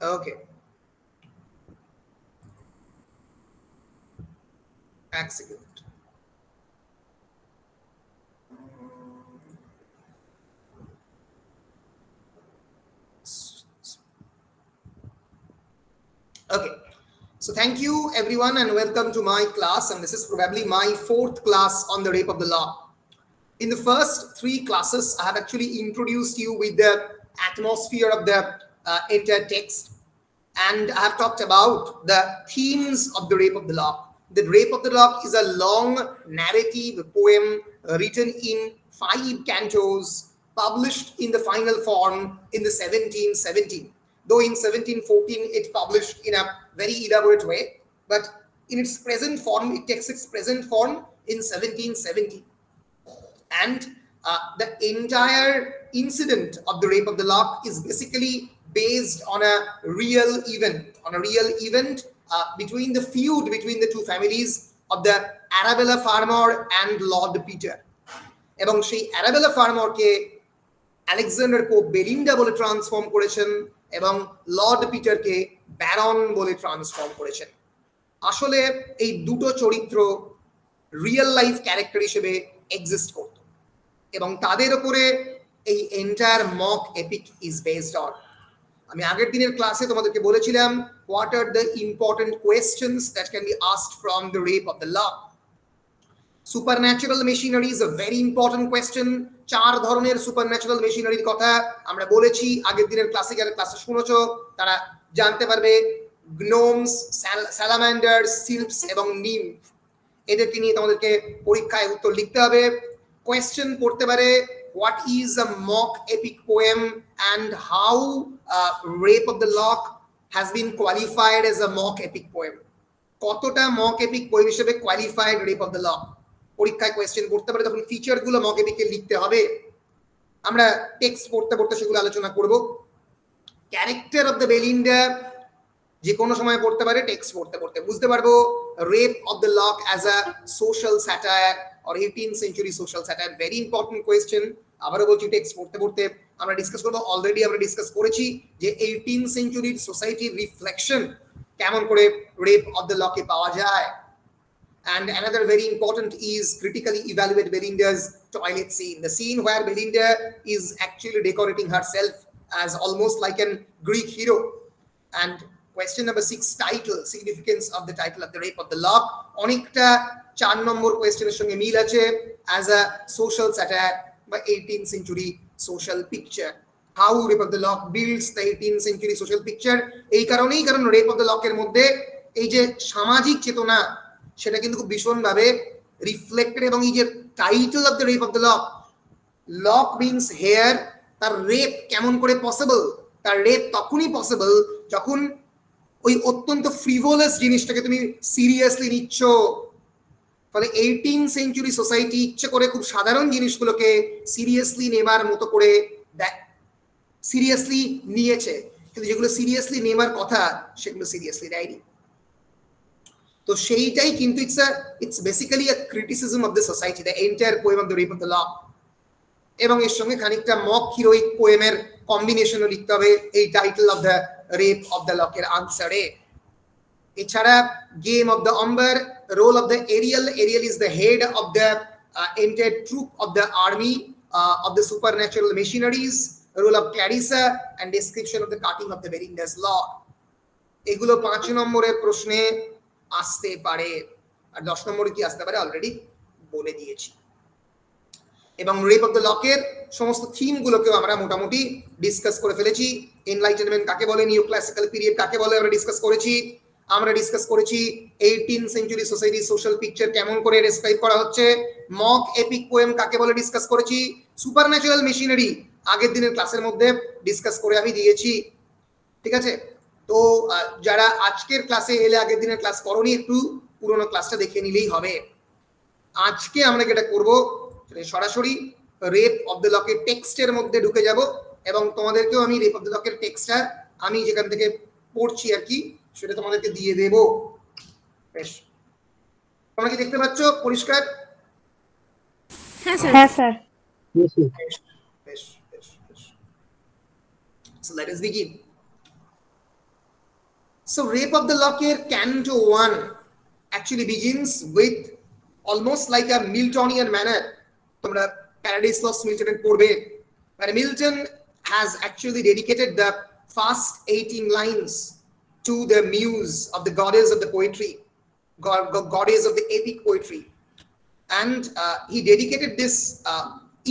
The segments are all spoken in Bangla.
Okay. Excellent. Okay. So thank you everyone and welcome to my class, and this is probably my 4th class on the rape of the law. In the first 3 classes, I have actually introduced you with the atmosphere of the entire text, and I have talked about the themes of the rape of the lock. The rape of the lock is a long narrative poem written in 5 cantos, published in the final form in the 1717. Though in 1714 it published in a very elaborate way, but in its present form, it takes its present form in 1770. And the entire incident of the rape of the lock is basically based on a real event between the feud between the two families of the Arabella Farmer and Lord Peter. এবং সেই অ্যারাবেলা ফার্মারকে আলেকজান্ডার পোপ বেলিন্ডা বলে ট্রান্সফর্ম করেছেন এবং লর্ড পিটারকে ব্যারন বলে ট্রান্সফর্ম করেছেন। আসলে এই দুটো চরিত্র রিয়েল লাইফ ক্যারেক্টার হিসেবে এক্সিস্ট করত এবং তাদের উপরে এই entire mock epic is based on. আমি আগের দিনের ক্লাসে তোমাদেরকে বলেছিলাম what are the important questions that can be asked from the rape of the lock. Supernatural machinery is a very important question. 4 ধরনের সুপারন্যাচুরাল মেশিনারির কথা আমরা বলেছি আগের দিনের ক্লাসে, যারা ক্লাসে শুনেছো তারা জানতে পারবে। গ্নোমস, স্যালামান্ডার্স, সিল্পস এবং নিম, এদেরকে নিয়ে তোমাদেরকে পরীক্ষায় উত্তর লিখতে হবে। কোয়েশ্চেন পড়তে পারে what is a mock epic poem and how Rape of the Lock has been qualified as a mock epic poem. কতটা mock epic poem হিসেবে qualified Rape of the Lock, পরীক্ষায় কোয়েশ্চেন করতে পারে। তখন ফিচার গুলো mock epic এ লিখতে হবে। আমরা টেক্সট পড়তে পড়তে সেগুলো আলোচনা করব। ক্যারেক্টার অফ দ্য বেলিন্ডা যে কোনো সময় পড়তে পারে, টেক্সট পড়তে পড়তে বুঝতে পারবো rape of the lock as a social satire or 18th century social satire. Very important question. আবারও বলছি টেক্সট পড়তে পড়তে আমরা ডিসকাস করবো। অলরেডি আমরা ডিসকাস করেছি যে 18th century সোসাইটির রিফ্লেকশন কেমন করে রেপ অফ দ্য লকে পাওয়া যায়। And another very important is critically evaluate Belinda's toilet scene, the scene where Belinda is actually decorating herself as almost like a Greek hero. And question number 6, title, significance of the title of the Rape of the Lock, অনেকটা 4 নম্বর কোয়েশ্চেনের সঙ্গে মিল আছে। as a social satire by 18th century social picture, how Rape of the Lock builds the 18th century social picture। এই কারণেই, কারণ Rape of the Lock এর মধ্যে এই যে সামাজিক চেতনা সেটা কিন্তু খুব ভীষণভাবে রিফ্লেক্টেড। এবং এই যে title of the rape of the lock, lock means hair, তার রেপ কেমন করে পসিবল? তার রেপ তখনই পসিবল যখন ওই অত্যন্ত ফ্রিভোলাস জিনিসটাকে তুমি সিরিয়াসলি নিচ্ছ। ফলে 18th century সোসাইটি ইচ্ছে করে খুব সাধারণ জিনিসগুলোকে সিরিয়াসলি নেবার মতো করে সিরিয়াসলি নিয়েছে, কিন্তু যেগুলো সিরিয়াসলি নেবার কথা সেগুলো সিরিয়াসলি নেয়নি। তো সেইটাই কিন্তু it's basically a criticism of the society, the entire poem of the rape of the lock. এবং এর সঙ্গে খানিকটা মক হিরোইক পোয়েমের কম্বিনেশনও লিখতে হবে এই title of the rape of the লকের আনসারে। এছাড়া game of the ombre, role of the Ariel, Ariel is the head of the entire troop of the army of the supernatural machineries, role of Clarissa and description of the cutting of the Belinda's lock. এগুলো 5 নম্বরের প্রশ্নে আসতে পারে। আর 10 নম্বরে কি আসতে পারে অলরেডি বলে দিয়েছি। এবং রেপ অফ দ্য লকের সমস্ত থিমগুলোকেও আমরা মোটামুটি ডিসকাস করে ফেলেছি। এনলাইটেনমেন্ট কাকে বলে, নিউ ক্লাসিক্যাল পিরিয়ড কাকে বলে আমরা ডিসকাস করেছি। আমরা ডিসকাস করেছি 18th century society social picture কেমন করে ডেসক্রাইব করা হচ্ছে। মক এপিক পোয়েম কাকে বলে ডিসকাস করেছি। সুপারন্যাচুরাল মেশিনারি আগের দিনের ক্লাসের মধ্যে ডিসকাস করে আমি দিয়েছি। ঠিক আছে, তো যারা আজকের ক্লাসে এলে আগের দিনের ক্লাস করনি, একটু পুরোনো ক্লাসটা দেখে নিলেই হবে। আজকে আমরা যেটা করব সরাসরি রেপ অফ দ্য লকের টেক্সটের মধ্যে ঢুকে যাব এবং তোমাদেরকেও আমি রেপ অফ দ্য লকের টেক্সটটা আমি যেখান থেকে পড়ছি আর কি সেটা তোমাদেরকে দিয়ে দেব। বেশ, তোমরা কি দেখতে পাচ্ছ পরিষ্কার? হ্যাঁ স্যার। হ্যাঁ স্যার। বেশ বেশ বেশ। So let us begin. So Rape of the Lock এর Canto 1 actually begins with almost like a Miltonian manner. তোমরা Paradise Lost Milton পড়বে, but Milton has actually dedicated the first 18 lines to the muse of the goddess of the poetry, goddess of the epic poetry, and he dedicated this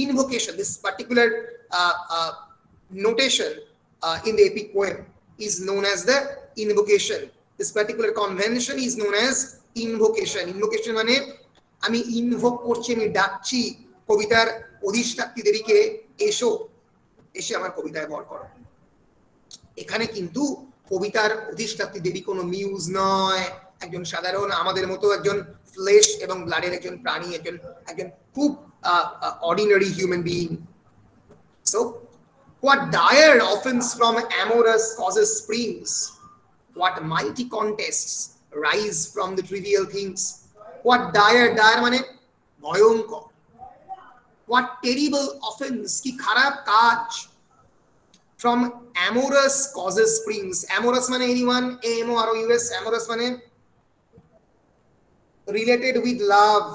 invocation, this particular notation in the epic poem is known as the invocation. This particular convention is known as invocation. Invocation মানে আমি ইনভোক করছি, আমি ডাকছি কবিতার অধিষ্ঠাত্রী দেবীকে, এসো, এসে আমার কবিতায় বর করো। এখানে কিন্তু কবিতার অধিষ্ঠাত্রী দেবী কোনো মিউজ নয়, একজন সাধারণ আমাদের মতো একজন ফ্লেশ এবং ব্লাডের একজন প্রাণী, একজন খুব ordinary human being. So what dire offense from amorous causes springs, what mighty contests rise from the trivial things. What dire মানে ভয়ঙ্কর, what terrible offense, কি খারাপ কাজ, from amorous causes springs. Amorous মানে anyone, amorous, amorous মানে related with love,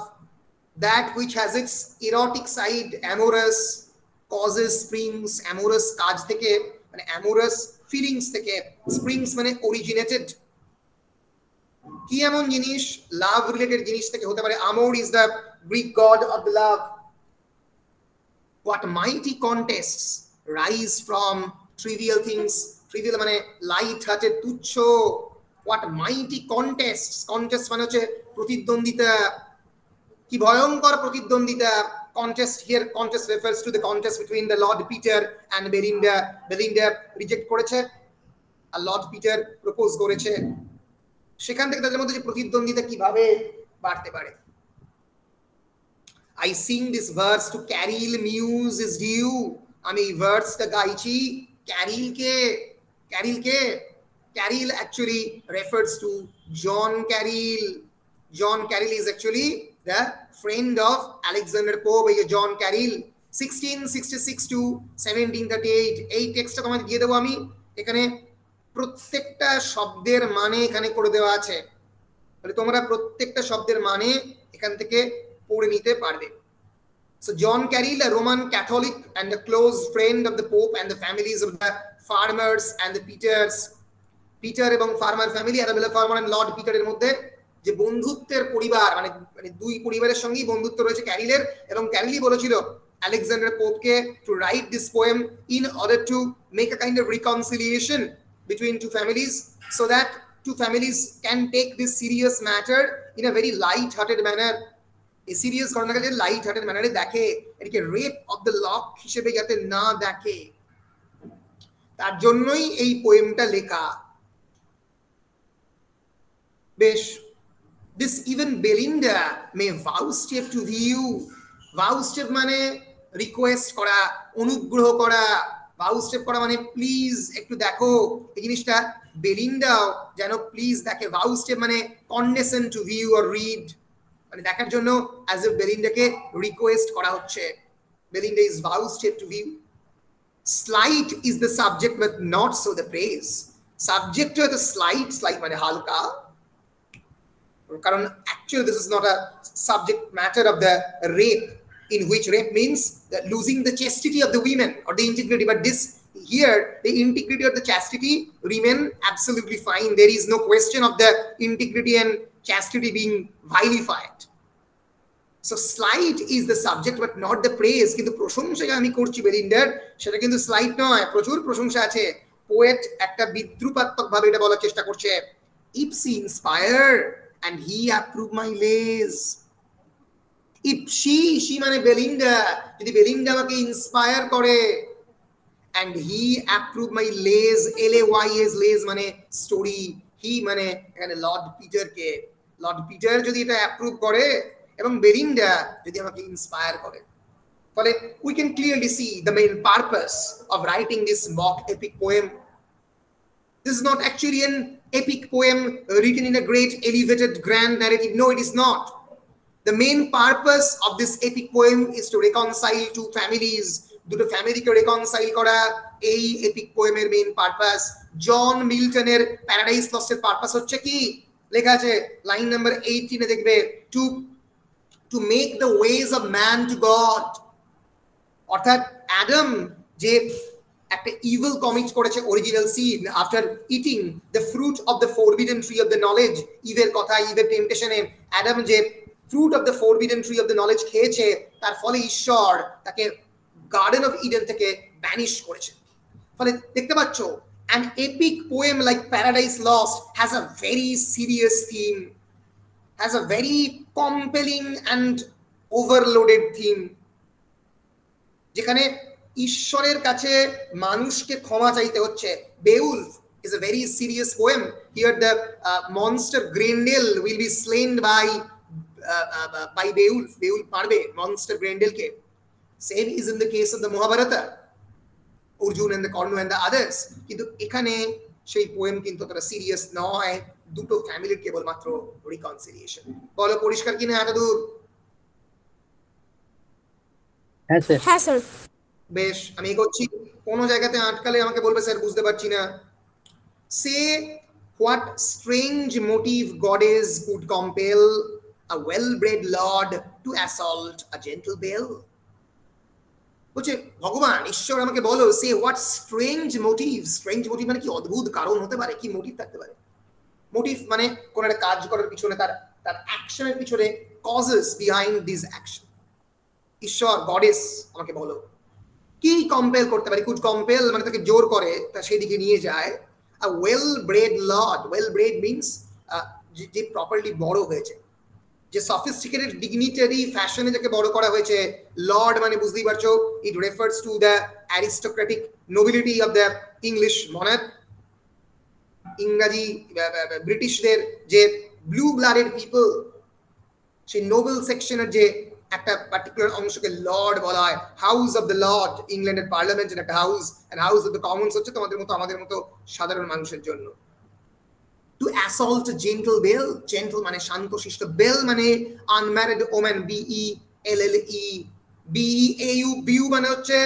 that which has its erotic side. Amorous causes springs, amorous কাজ থেকে মানে amorous feelings থেকে, springs মানে originated, কি এমন জিনিস লাভ রিলেটেড জিনিস থেকে হতে পারে। Amor is the Greek god of the love. What mighty contests rise from trivial things, trivial মানে লাইট হার্টেড, তুচ্ছ। হোয়াট মাইটি কন্টেস্টস, কন্টেস্ট মানে হচ্ছে প্রতিদ্বন্দ্বিতা, কি ভয়ঙ্কর প্রতিদ্বন্দ্বিতা। contest here, contest refers to the contest between the Lord Peter and Belinda. Belinda reject করেছে আর লর্ড পিটার প্রপোজ করেছে, সেখান থেকে তাদের মধ্যে যে প্রতিদ্বন্দ্বিতা কিভাবে বাড়তে পারে। I sing this verse to Caril, muse is due. আমি এই ভার্সটা গাইছি ক্যারিলকে। ক্যারিলকে, Caril actually refers to John Caril. John Caril is actually the friend of Alexander Pope. এই জন ক্যারিল 1666 to 1738 এই টেক্সটটা তোমাদের দিয়ে দেবো আমি। এখানে প্রত্যেকটা শব্দের মানে এখানে করে দেওয়া আছে, তাহলে তোমরা প্রত্যেকটা শব্দের মানে এখান থেকে পড়ে নিতে পারবে। So John Caril, a Roman Catholic and a close friend of the Pope and the families of the farmers and the Peters. Peter এবং farmer family, Arabella Farmer and lord পিটারের মধ্যে যে বন্ধুত্বের পরিবার, মানে দুই পরিবারের সঙ্গেই বন্ধুত্ব রয়েছে ক্যারিলের, এবং ক্যারিলই বলেছিল আলেকজান্ডার পোপকে to write this poem in order to make a kind of reconciliation between two families, so that two families can take this serious matter in a very light-hearted manner. A serious ঘটনাকে light-hearted manner দেখে, এটাকে রেপ অফ দ্য লক হিসেবে যাতে না দেখে, তার জন্যই এই পোয়েমটা লেখা। বেশ, this even Belinda may vouchsafe to view. Vouchsafe মানে রিকোয়েস্ট করা, অনুগ্রহ করা। ভাউস্টেপ করা মানে প্লিজ একটু দেখো, এই জিনিসটা বেলিন্ডাও যেন প্লিজ দেখে। ভাউস্টেপ মানে condescend to view or read, মানে দেখার জন্য অ্যাজ এ বেলিন্ডাকে রিকোয়েস্ট করা হচ্ছে। Belinda is vouchsafe to view. Slight is the subject but not so the praise. Subject হয়তো স্লাইট, স্লাইট মানে হালকা, কারণ actually this is not a subject matter of the rape, in which rape means that losing the chastity of the women or the integrity, but this here the integrity of the chastity remain absolutely fine. There is no question of the integrity and chastity being vilified. So slight is the subject but not the praise. কিন্তু প্রশংসা আমি করছি বেলিন্ডার, সেটা কিন্তু স্লাইট নয়, প্রচুর প্রশংসা আছে। পোয়েট একটা বিদ্রুপাত্মক ভাবে এটা বলার চেষ্টা করছে। Ipsi inspire and he approve my lays. If she মানে বেলিন্ডা, যদি বেলিন্ডা আমাকে ইন্সপায়ার করে, and he approve my lays, lays, lays মানে স্টোরি, হি মানে এখানে লর্ড পিটারকে, লর্ড পিটার যদি এটা অ্যাপ্রুভ করে এবং বেলিন্ডা যদি আমাকে ইন্সপায়ার করে, ফলে we can clearly see the main purpose of writing this mock epic poem. This is not actually an epic poem written in a great elevated grand narrative. No, it is not. The main purpose of this epic poem is to reconcile two families, দুটো ফ্যামিলিকে reconcile করা, এই এপিক পোয়েমের মেইন পারপাস। জন মিল্টনের প্যারাডাইস লস্টের পারপাস হচ্ছে কি, লেখা আছে লাইন নাম্বার 18 এ দেখবে, to make the ways of man to god. অর্থাৎ অ্যাডাম যে একটা ইভিল কমিট করেছে, original sin, after eating the fruit of the forbidden tree of the knowledge, ইভের কথা, ইভের টেম্পটেশনে অ্যাডাম যে fruit of the forbidden tree of the knowledge খেয়েছে, তার ফলে ঈশ্বর তাকে গার্ডেন অফ ইডেন থেকে ব্যানিশ করেছে। ফলে দেখতে পাচ্ছ, an epic poem like Paradise Lost has a very serious theme, has a very compelling and overloaded theme, যেখানে ঈশ্বরের কাছে মানুষকে ক্ষমা চাইতে হচ্ছে। বেউলফ is a very serious poem. Here the monster Grendel will be slain by Beowulf. Beowulf মারবে monster Grendel K. Same is in the case of the Mahabharata, Arjun and the Karna and the others. কিন্তু এখানে সেই পোয়েম কিন্তু ততটা সিরিয়াস নয়, দুটো ফ্যামিলির কেবলমাত্র রিকনসিলিয়েশন। বলো পরিষ্কার কিনা এতদূর? হ্যাঁ স্যার। বেশ, আমি এগোচ্ছি। কোন জায়গাতে আটকালে আমাকে বলবে স্যার বুঝতে পারছি না। সে what strange motive goddess could compel a well-bred lord to assault a gentle belle? বলছে ভগবান ঈশ্বর আমাকে বলো, সে what strange motive, strange motive মানে কি অদ্ভুত কারণ হতে পারে, কি মোটিভ থাকতে পারে? মোটিভ মানে কোন একটা কাজ করার পিছনে তার অ্যাকশনের পিছনে কজেস বিহাইন্ড দিস অ্যাকশন। ঈশ্বর গডেস আমাকে বলো কি কম্পেল করতে পারে। কুড কম্পেল মানে তাকে জোর করে, তা সেদিকে নিয়ে যায়। A well bread Lord, well bread means যে প্রপারলি বড় হয়েছে, যে সফিস্টিকেটেড ডিগনিটারি ফ্যাশনে যাকে বড় করা হয়েছে। লর্ড মানে বুঝতেই পারছো, it refers to the aristocratic nobility of the English monarch. ইংরাজি ব্রিটিশদের যে ব্লু ব্লাডেড পিপল, সেই নোবেল সেকশনের যে একটা পার্টিকুলার অংশকে লর্ড বলা হয়। হাউস অফ দ্য লর্ড, ইংল্যান্ডের পার্লামেন্টের একটা house, and house of the commons হচ্ছে তোমাদের মতো আমাদের মতো সাধারণ মানুষের জন্য। To assault gentle belle, gentle মানে শান্তশিষ্ট, বেল মানে unmarried woman, BELLE, BEAU, beau মানে হচ্ছে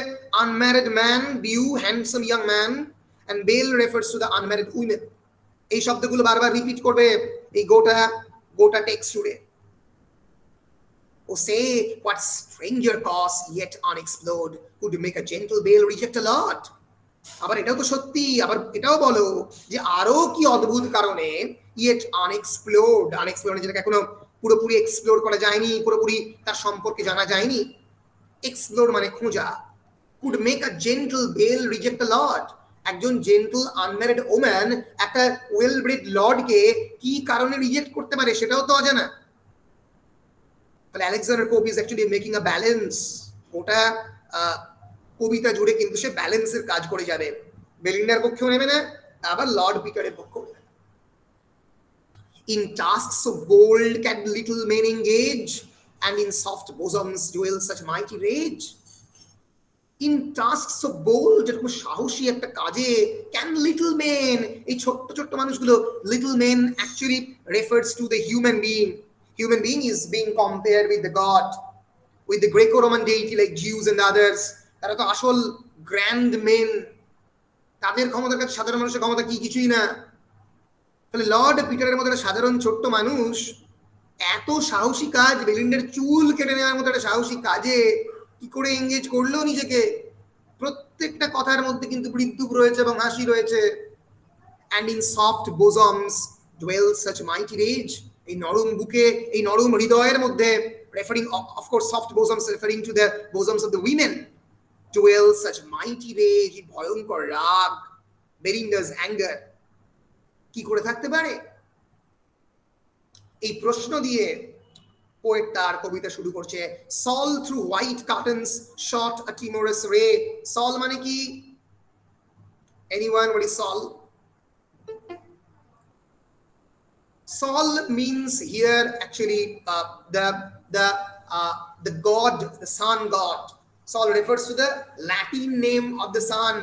unmarried man, beau handsome young man, and belle refers to the unmarried women. এই শব্দগুলো বারবার রিপিট করবে এই গোটা টেক্সট জুড়ে। Oh, say what stranger cause yet unexplored could make a gentle bale reject a lord? আবার এটাও তো সত্যি, আবার এটাও বলো যে আরো কি অদ্ভুত কারণে yet unexplored, unexplored যেটাকে এখনো পুরোপুরি এক্সপ্লোর করা যায়নি, পুরোপুরি তার সম্পর্কে জানা যায়নি। এক্সপ্লোর মানে খোঁজা। could make a gentle bale reject a lord, একজন জেন্টল আনম্যারিড ওম্যান একটা ওয়েল ব্রেড লর্ডকে কি কারণে রিজেক্ট করতে পারে সেটাও তো অজানা। Alexander Pope is actually making a balance. ওটা কবিতা জুড়ে কিন্তু সে ব্যালেন্সের কাজ করে যাবে। বেলিন্ডার পক্ষেও নেবে না, আবার লর্ড পিটারের পক্ষেও নেবে। In tasks so bold can little men engage, and in soft bosoms dwell such mighty rage. In tasks so bold, যেরকম সাহসী একটা কাজে, can little men, এই ছোট্ট ছোট্ট মানুষগুলো, little men actually refers to the human being. Human being is being compared with the God, with the Greco-Roman deity like Zeus and others. তারা তো আসল গ্র্যান্ড মেন, তাদের ক্ষমতার কাছে সাধারণ মানুষের ক্ষমতা কি কিছুই না। তাহলে লর্ড পিটারের মতো একটা সাধারণ ছোট্ট মানুষ এত সাহসী কাজ, বেলিন্ডার চুল কেটে নেওয়ার মতো একটা সাহসী কাজে কি করে এঙ্গেজ করলো নিজেকে? প্রত্যেকটা কথার মধ্যে কিন্তু বৃদ্ধুপ রয়েছে এবং হাসি রয়েছে। And in soft bosoms dwell such mighty rage, এই নরম বুকে, এই নরম হৃদয়ের মধ্যে, referring of course soft bosoms referring to the bosoms of the women, dwell such mighty rage, ভয়ঙ্কর রাগ, বেলিন্ডার's anger কি করে থাকতে পারে? এই প্রশ্ন দিয়ে পোয়েট তার কবিতা শুরু করছে। Sol through white curtains shot a timorous ray. Sol মানে কি? Anyone, what is Sol? Sol means here actually the god, the sun god. Sol refers to the Latin name of the sun.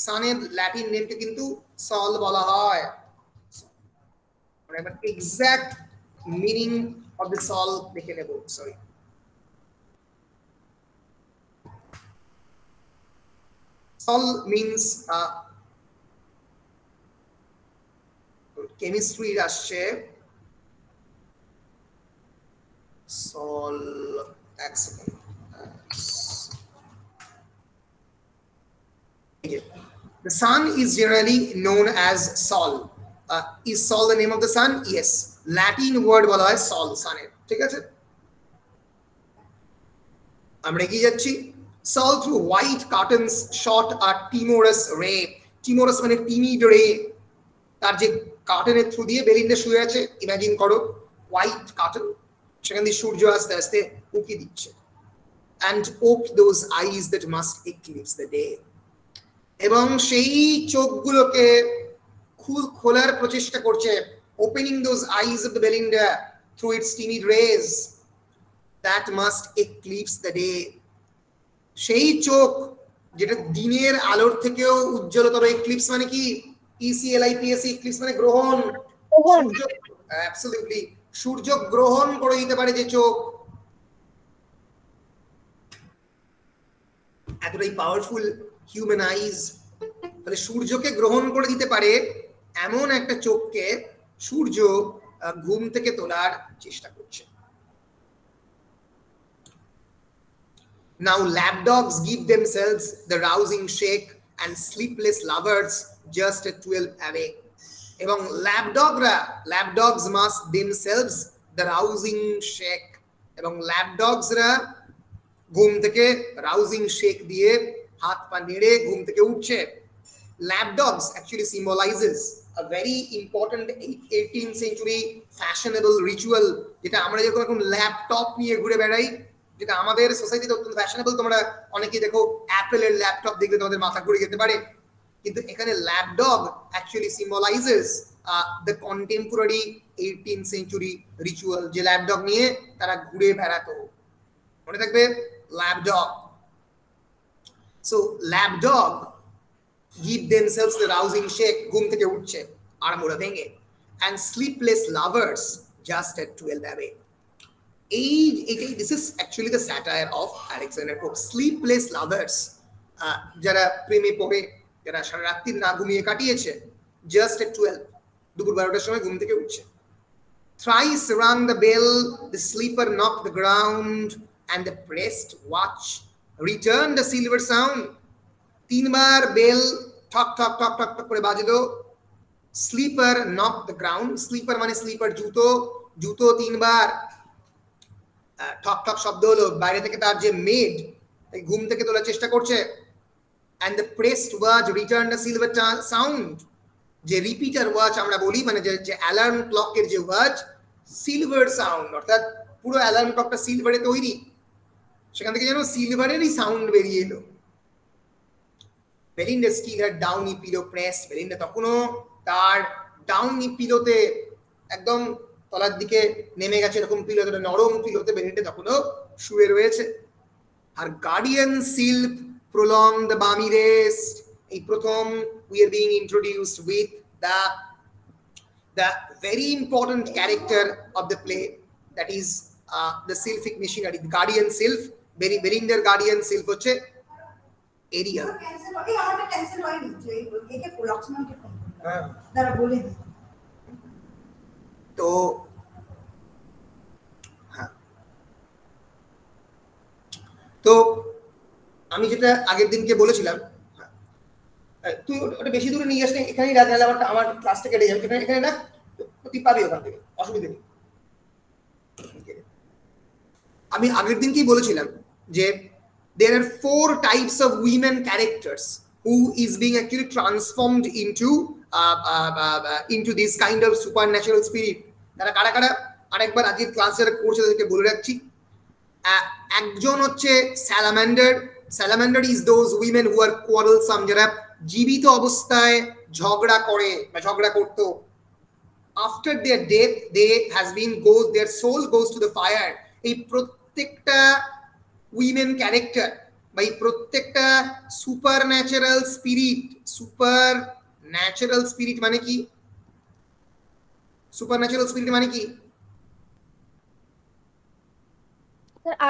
Suner Latin name ke kintu Sol bola hoy. But exact meaning of the Sol dekhe nebo. Sorry. Sol means chemistry আসছে Sol excellent. The sun is generally known as Sol. Is Sol the name of the sun? Yes. Latin word বলা হয় Sol, sun এর, ঠিক আছে? আমরা এগিয়ে যাচ্ছি। Sol through white curtains shot a timorous ray. Timorous মানে timid ray. তার যে কার্টেনের থ্রু দিয়ে বেলিন্ডা শুয়ে আছে, ইমাজিন করো হোয়াইট কার্টেন, সেখান দিয়ে সূর্য আস্তে আস্তে উঁকি দিচ্ছে। and opened those eyes that must eclipse the day. এবং সেই চোখগুলোকে খোলার প্রচেষ্টা করছে, opening those eyes of the Belinda through its timid rays that must eclipse the day. সেই চোখ যেটা দিনের আলোর থেকেও উজ্জ্বলতর। eclipse মানে কি? ECLIPSE, eclipse মানে গ্রহণ। সূর্য, অ্যাবসলিউটলি, সূর্য গ্রহণ করে দিতে পারে যে চোখ, এতটাই পাওয়ারফুল হিউম্যান আইজ। তাহলে সূর্যকে গ্রহণ করে দিতে পারে এমন একটা চোখকে সূর্য ঘুম থেকে তোলার চেষ্টা করছে। Now lapdogs give themselves the rousing shake and sleepless lovers just at 12 away. এবং lapdogs must themselves the rousing shake, এবং lapdogsরা ঘুম থেকে রাউজিং শেক দিয়ে হাত পা নেড়ে ঘুম থেকে উঠছে। Lapdogs actually symbolizes a very important 18th century fashionable ritual, যেটা আমরা যখন এখন ল্যাপটপ নিয়ে ঘুরে বেড়াই, যেটা আমাদের সোসাইটিতে অত্যন্ত ফ্যাশনেবল। তোমরা অনেকেই দেখো অ্যাপেলের ল্যাপটপ দেখলে তোমাদের মাথা ঘুরে যেতে পারে, কিন্তু এখানে lapdog actually symbolizes the contemporary 18th century ritual, যে ল্যাপডগ নিয়ে তারা ঘুরে বেড়াতো। মনে থাকবে lapdog. So lapdog give themselves the rousing shake, ঘুম থেকে উঠছে আড়মোড়া ভেঙে, and sleepless lovers just at 12 away. This is actually the satire of Alexander Pope. Sleepless lovers, যারা প্রেমে পড়ে, যারা সারা রাত্রি না ঘুমিয়ে কাটিয়েছে, just at 12, দুপুর 12টার সময় ঘুম থেকে উঠছে। Thrice rang the bell, the sleeper knocked the ground, and the pressed watch returned a silver sound. তিনবার বেল ঠক ঠক ঠক ঠক ঠক করে বাজলো। Slipper knock the ground, slipper মানে স্লিপার জুতো, জুতো তিনবার ঠক ঠক শব্দ হলো, বাইরে থেকে তার যে মেড ঘুম থেকে তোলার চেষ্টা করছে। and the pressed watch returned a silver sound, যে রিপিটার ওয়াচ আমরা বলি, মানে যে অ্যালার্ম ক্লকের যে ওয়াচ, সিলভার সাউন্ড, অর্থাৎ পুরো অ্যালার্ম ক্লকটা সিলভারে তৈরি, সেখান থেকে যেন সিলভারেরই সাউন্ড বেরিয়ে এলো। Belinda still had downy pillow pressed, Belinda তখনও তার ডাউনি পিলোতে একদম তলার দিকে নেমে গেছে, এরকম পিলোতে, নরম পিলোতে বেলিন্ডা তখনও শুয়ে রয়েছে। আর guardian sylph prolong the balmy rest. এই প্রথম we are being introduced with the very important character of the play, that is the sylphic machinery, the guardian sylph. বেলিন্ডার গার্ডিয়ান সিল্ক হচ্ছে এরিয়া। তো হ্যাঁ, তো আমি যেটা আগের দিনকে বলেছিলাম, তুই ওটা বেশি দূরে নিয়ে আসলে এখানেই রাখ, নাহলে আমার ক্লাসটা কেটে যাবে। এখানে না, তুই পাবি ওখান থেকে, অসুবিধা নেই। আমি আগের দিনকেই বলেছিলাম যে there are 4 types of women characters who is being actually transformed into this kind of supernatural spirit. তারা কারা কারা আরেকবার আজকের ক্লাসে কোর্সে তাদেরকে বলে রাখছি। একজন হচ্ছে salamander. Salamander is those women who are quarrelsome, যারা জীবিত অবস্থায় ঝগড়া করে বা ঝগড়া করতো। After their death they has been goes, their soul goes to the fire. এই প্রত্যেকটা উইমেন ক্যারেক্টার বা এই প্রত্যেকটা সুপার ন্যাচারাল স্পিরিট মানে কি? সুপার ন্যাচারাল স্পিরিট মানে কি?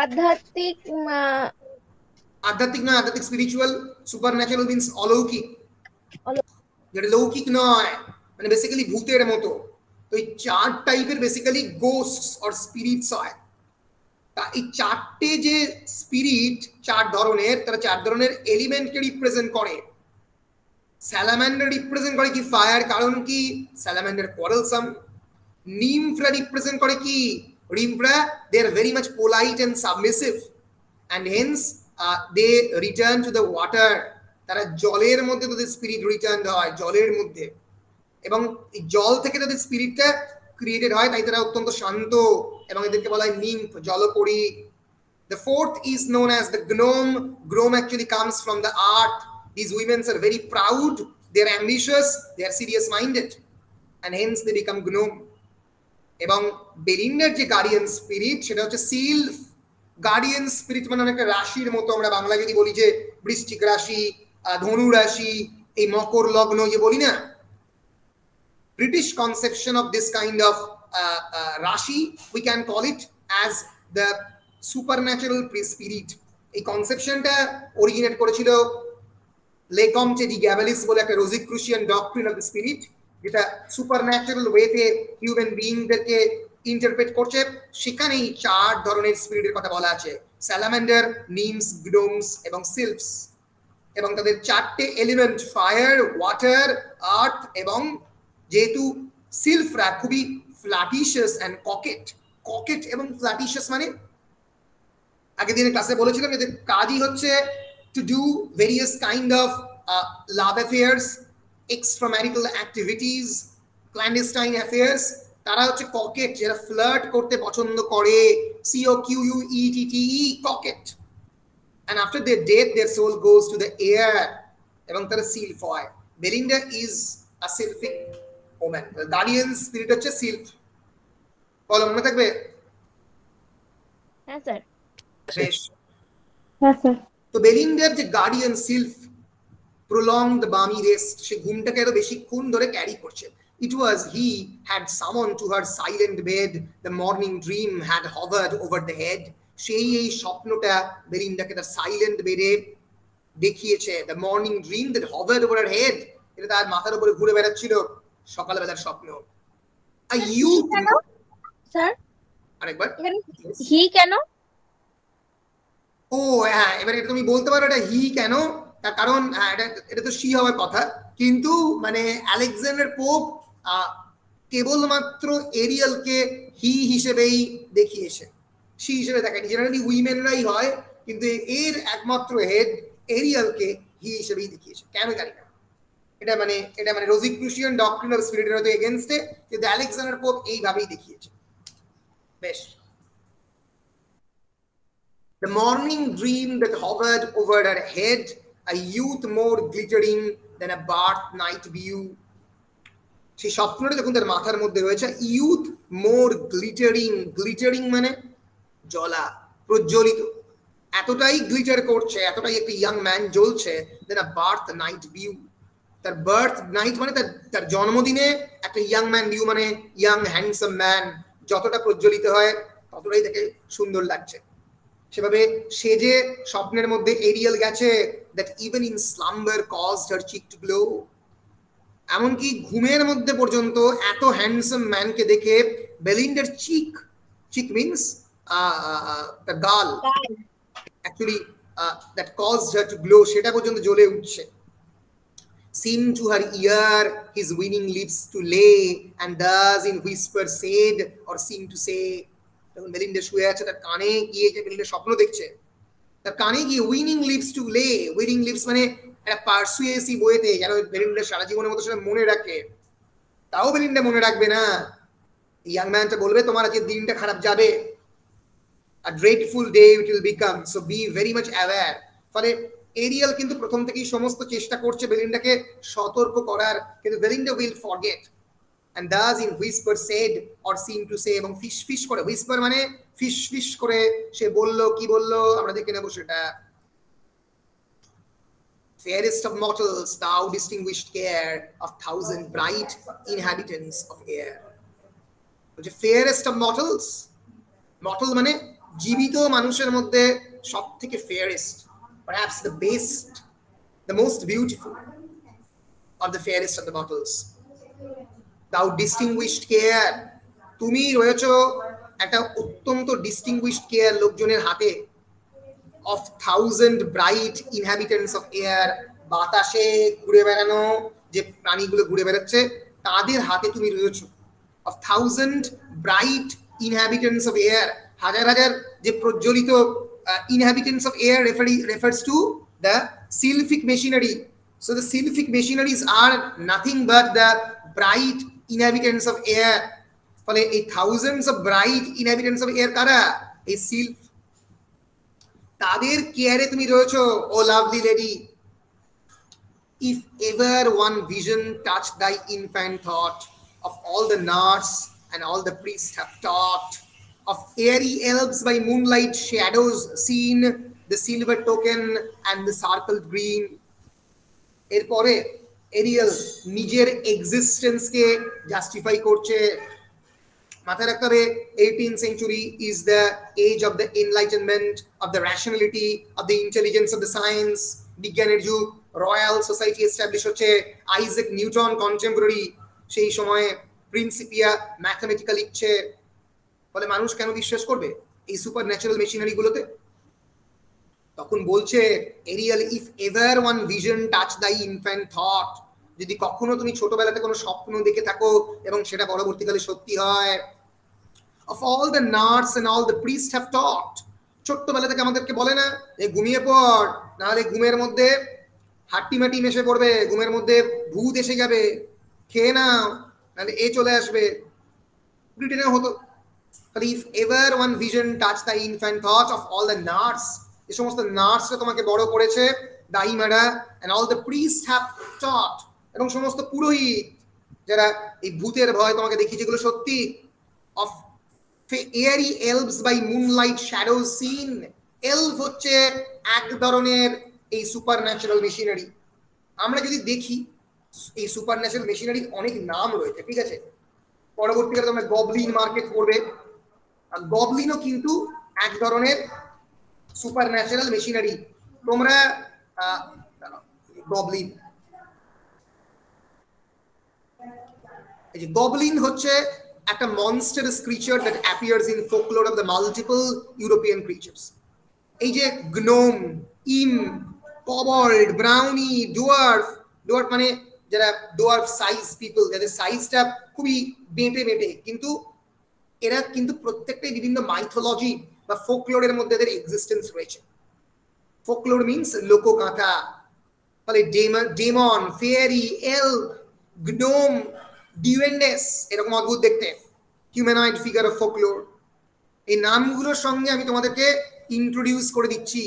আধ্যাত্মিক আধ্যাত্মিক নয়, আধ্যাত্মিক স্পিরিচুয়াল, সুপারন্যাচারাল মিন্স অলৌকিক, যেটা লৌকিক নয়, মানে বেসিক্যালি ভূতের মতো। তো এই 4 টাইপের বেসিক্যালি গোস্টস অর স্পিরিটস হয়। তা এই 4টে যে স্পিরিট 4 ধরনের, তারা 4 ধরনের এলিমেন্টকে রিপ্রেজেন্ট করে। স্যালামান্ডার রিপ্রেজেন্ট করে কি ফায়ার, কারণ কি স্যালামান্ডার কোয়ারেলসাম। নিমফরা রিপ্রেজেন্ট করে কি, রিমফরা they are very much polite and submissive and hence they return to the water, তারা জলের মধ্যে তাদের স্পিরিট রিটার্ন হয়, জলের মধ্যে, এবং এই জল থেকে তাদের স্পিরিটটা ক্রিয়েটেড হয়, তাই তারা অত্যন্ত শান্ত, এবং এদেরকে বলা হয় nymph, জলপরী। The fourth is known as the gnome. Gnome actually comes from the earth. These women are very proud, they are ambitious, they are serious minded, and hence they become gnome. এবং বেলিন্ডার যে গার্ডিয়ান স্পিরিট সেটা হচ্ছে সিলফ। গার্ডিয়ান স্পিরিট মানে অনেকটা রাশির মতো, আমরা বাংলা যদি বলি যে বৃশ্চিক রাশি, ধনু রাশি, এই মকর লগ্ন যে বলি না, British conception of this kind of রাশি we can call it as the supernatural spirit. এই কনসেপশনটা অরিজিনেট করেছিল লেকম্টে ডি গ্যাবেলিস বলে একটা Rosicrucian doctrine of the spirit, যেটা সুপারন্যাচারাল ওয়েতে হিউম্যান বিইংদেরকে ইন্টারপ্রেট করছে। সেখানেই 4 ধরনের স্পিরিটের কথা বলা আছে, স্যালামান্ডার, নিমস, গ্নোমস এবং সিলফস, এবং তাদের 4টে এলিমেন্ট ফায়ার, ওয়াটার, আর্থ, এবং যেহেতু সিলফরা খুবই ফ্ল্যাটিশিয়াস এন্ড ককেট। ককেট এবং ফ্ল্যাটিশিয়াস মানে আগের দিনের ক্লাসে বলেছিলাম এদের কাজই হচ্ছে to do various kind of love affairs, extramarital activities, clandestine affairs. তারা হচ্ছে ককেট, যারা ফ্লার্ট করতে পছন্দ করে, COQUETTE, ককেট। and after their death their soul goes to the air, এবং তারা সিলফ হয়। Belinda is a sylphic woman, the guardian spirit হচ্ছে সিলফ। বলো, মনে থাকবে? হ্যাঁ স্যার। বেশ, হ্যাঁ স্যার। তো বেলিন্ডার যে guardian sylph prolonged the balmy rest, সে ঘুমটাকে আরো বেশিক্ষণ ধরে ক্যারি করছে। It was he had summoned to her silent bed, the morning dream had hovered over the head. সেই এই স্বপ্নটা বেলিন্ডাকে তার সাইলেন্ট বেডে দেখিয়েছে। The morning dream that hovered over her head, এটা তার মাথার উপরে ঘুরে বেড়াচ্ছিল সকালবেলার স্বপ্ন। A youth, স্যার আরেকবার হি কেন? ও হ্যাঁ, এবারে এটা তুমি বলতে পারো এটা হি কেন, তার কারণ এটা তো শি হওয়ার কথা, কিন্তু মানে আলেকজান্ডার পোপ কেবলমাত্র এরিয়ালকে হি হিসেবেই দেখিয়েছে, শি হিসেবে দেখায়নি। জেনারেলি উইমেনরাই হয়, কিন্তু এর একমাত্র হেড এরিয়ালকে হি হিসেবেই দেখিয়েছে, কেন জানি না। এটা মানে রোজিক্রুশিয়ান ডক্ট্রিন অফ স্পিরিটের হয়তো এগেইনস্টে, কিন্তু আলেকজান্ডার পোপ এইভাবেই দেখিয়েছে। বেশ, the morning dream that hovered over her head, a youth more glittering than a birth night view. সেই স্বপ্নটা যখন তার মাথার মধ্যে রয়েছে, ইউথ মোর গ্লিটারিং, গ্লিটারিং মানে জ্বলা, প্রজ্বলিত, এতটাই গ্লিটার করছে, এতটাই একটা ইয়াং ম্যান জ্বলছে, দেন আ বার্থ নাইট ভিউ। তার বার্থ নাইট মানে তার জন্মদিনে একটা ইয়াং ম্যান ভিউ মানে ইয়াং হ্যান্ডসাম ম্যান যতটা প্রজ্বলিত হয় ততটাই তাকে সুন্দর লাগছে। সেভাবে সে যে স্বপ্নের মধ্যে এরিয়াল গেছে, that even in slumber caused her cheek to glow, এমনকি ঘুমের মধ্যে পর্যন্ত এত হ্যান্ডসাম ম্যানকে দেখে বেলিন্ডার চিক মিন্স দ্য গাল, actually that caused her to glow, সেটা পর্যন্ত জ্বলে উঠছে। Seemed to her ear his winning lips to lay, and thus in whisper said, or seemed to say, যখন বেলিন্ডা শুয়ে আছে তার কানে গিয়ে যে বেলিন্ডা স্বপ্ন দেখছে, তার কানে গিয়ে উইনিং লিপস টু লে, উইনিং লিপস মানে একটা পারসুয়েসিভ ওয়েতে, যেন বেলিন্ডা সারা জীবনের মতো সেটা মনে রাখে। তাও বেলিন্ডা মনে রাখবে না, ইয়াং ম্যানটা বলবে তোমার আজকে দিনটা খারাপ যাবে, a dreadful day it will become, so be very much aware. ফলে এরিয়াল কিন্তু প্রথম থেকেই সমস্ত চেষ্টা করছে বেলিন্ডাকে সতর্ক করার, কিন্তু Belinda will forget, and thus in whisper said or seemed to say, এবং ফিশ ফিশ করে, whisper মানে ফিশ ফিশ করে সে বলল, কি বলল আমরা দেখে নেব সেটা। Fairest of mortals, thou distinguished care of thousand bright inhabitants of air. বলছে fairest of mortals, মর্টাল মানে জীবিত মানুষের মধ্যে সব থেকে ফেয়ারেস্ট, perhaps the best, the most beautiful, or the fairest of the mortals. Thou distinguished care, তুমি রয়েছো একটা অত্যন্ত ডিস্টিংগুইশড কেয়ার লোকজনের হাতে, of thousand bright inhabitants of air, বাতাসে ঘুরে বেড়ানো যে প্রাণীগুলো ঘুরে বেড়াচ্ছে তাদের হাতে তুমি রয়েছো, of thousand bright inhabitants of air, হাজার হাজার যে প্রজ্বলিত inhabitants of air refers to the sylphic machinery. So the sylphic machineries are nothing but the bright inhabitants of air. ফলে এই thousands of bright inhabitants of air কারা? এই sylph, তাদের কেয়ারে তুমি রয়েছো ও lovely lady. If ever one vision touched thy infant thought, of all the nurse and all the priests have taught, of airy elves by moonlight shadows seen, the silver token and the circled green. এরপরে এরিয়াল নিজের এক্সিস্টেন্সকে জাস্টিফাই করছে। মাথায় রাখতে হবে 18th century is the age of the enlightenment, of the rationality, of the intelligence of the science. বিজ্ঞানের যুগ, রয়্যাল সোসাইটি এস্টাবলিশ হচ্ছে, আইজ্যাক নিউটন কন্টেম্পোরারি, সেই সময়ে প্রিন্সিপিয়া ম্যাথমেটিক্যাল লিখছে। ফলে মানুষ কেন বিশ্বাস করবে এই সুপার ন্যাচারাল মেশিনারি গুলোতে? তখন বলছে Ariel, if ever one vision touch thy infant thought, যদি কখনো তুমি ছোটবেলাতে কোনো স্বপ্ন দেখে থাকো এবং সেটা পরবর্তীকালে সত্যি হয়, of all the nuts and all the priests have taught, ছোট্টবেলা থেকে আমাদেরকে বলে না যে ঘুমিয়ে পড়, নাহলে ঘুমের মধ্যে হাট্টি মাটি মেশে পড়বে, ঘুমের মধ্যে ভূত এসে যাবে, খেয়ে নাও নাহলে এ চলে আসবে, ব্রিটেনে হতো। তাহলে if ever one vision touch the infant thought, of all the nurse, এই সমস্ত নার্সরা তোমাকে বড় করেছে, দাইমারা, and all the priests have taught, এবং সমস্ত পুরোহিত যারা এই ভূতের ভয় তোমাকে দেখিয়েছে যেগুলো সত্যি, of airy elves by moonlight shadows seen, elf হচ্ছে এক ধরনের এই সুপার ন্যাচারাল মেশিনারি। আমরা যদি দেখি এই সুপার ন্যাচারাল মেশিনারির অনেক নাম রয়েছে, ঠিক আছে? পরবর্তীকালে তোমরা গবলিন মার্কেট করবে, আর গবলিনও কিন্তু এক ধরনের সুপার ন্যাচারাল মেশিনারি। তোমরা গবলিন, এই যে গবলিন হচ্ছে একটা monstrous creature that appears in folklore of the multiple European creatures. এই যে গ্নোম, ইম, কবল্ড, ব্রাউনি, ডুয়ার্ফ, ডুয়ার্ফ মানে যারা ডুয়ার্ফ সাইজ পিপল, যাদের সাইজটা খুবই বেঁটে বেঁটে, কিন্তু এরা কিন্তু প্রত্যেকটাই বিভিন্ন মাইথোলজি বা ফোকলোরের মধ্যে এদের এক্সিস্টেন্স রয়েছে। ফোকলোর মিন্স লোকগাথা। ফলে demon, fairy, elf, gnome, duendes, এরকম অদ্ভুত দেখতে হিউম্যানয়েড ফিগার অফ ফোকলোর। এই নামগুলোর সঙ্গে আমি তোমাদেরকে ইন্ট্রোডিউস করে দিচ্ছি।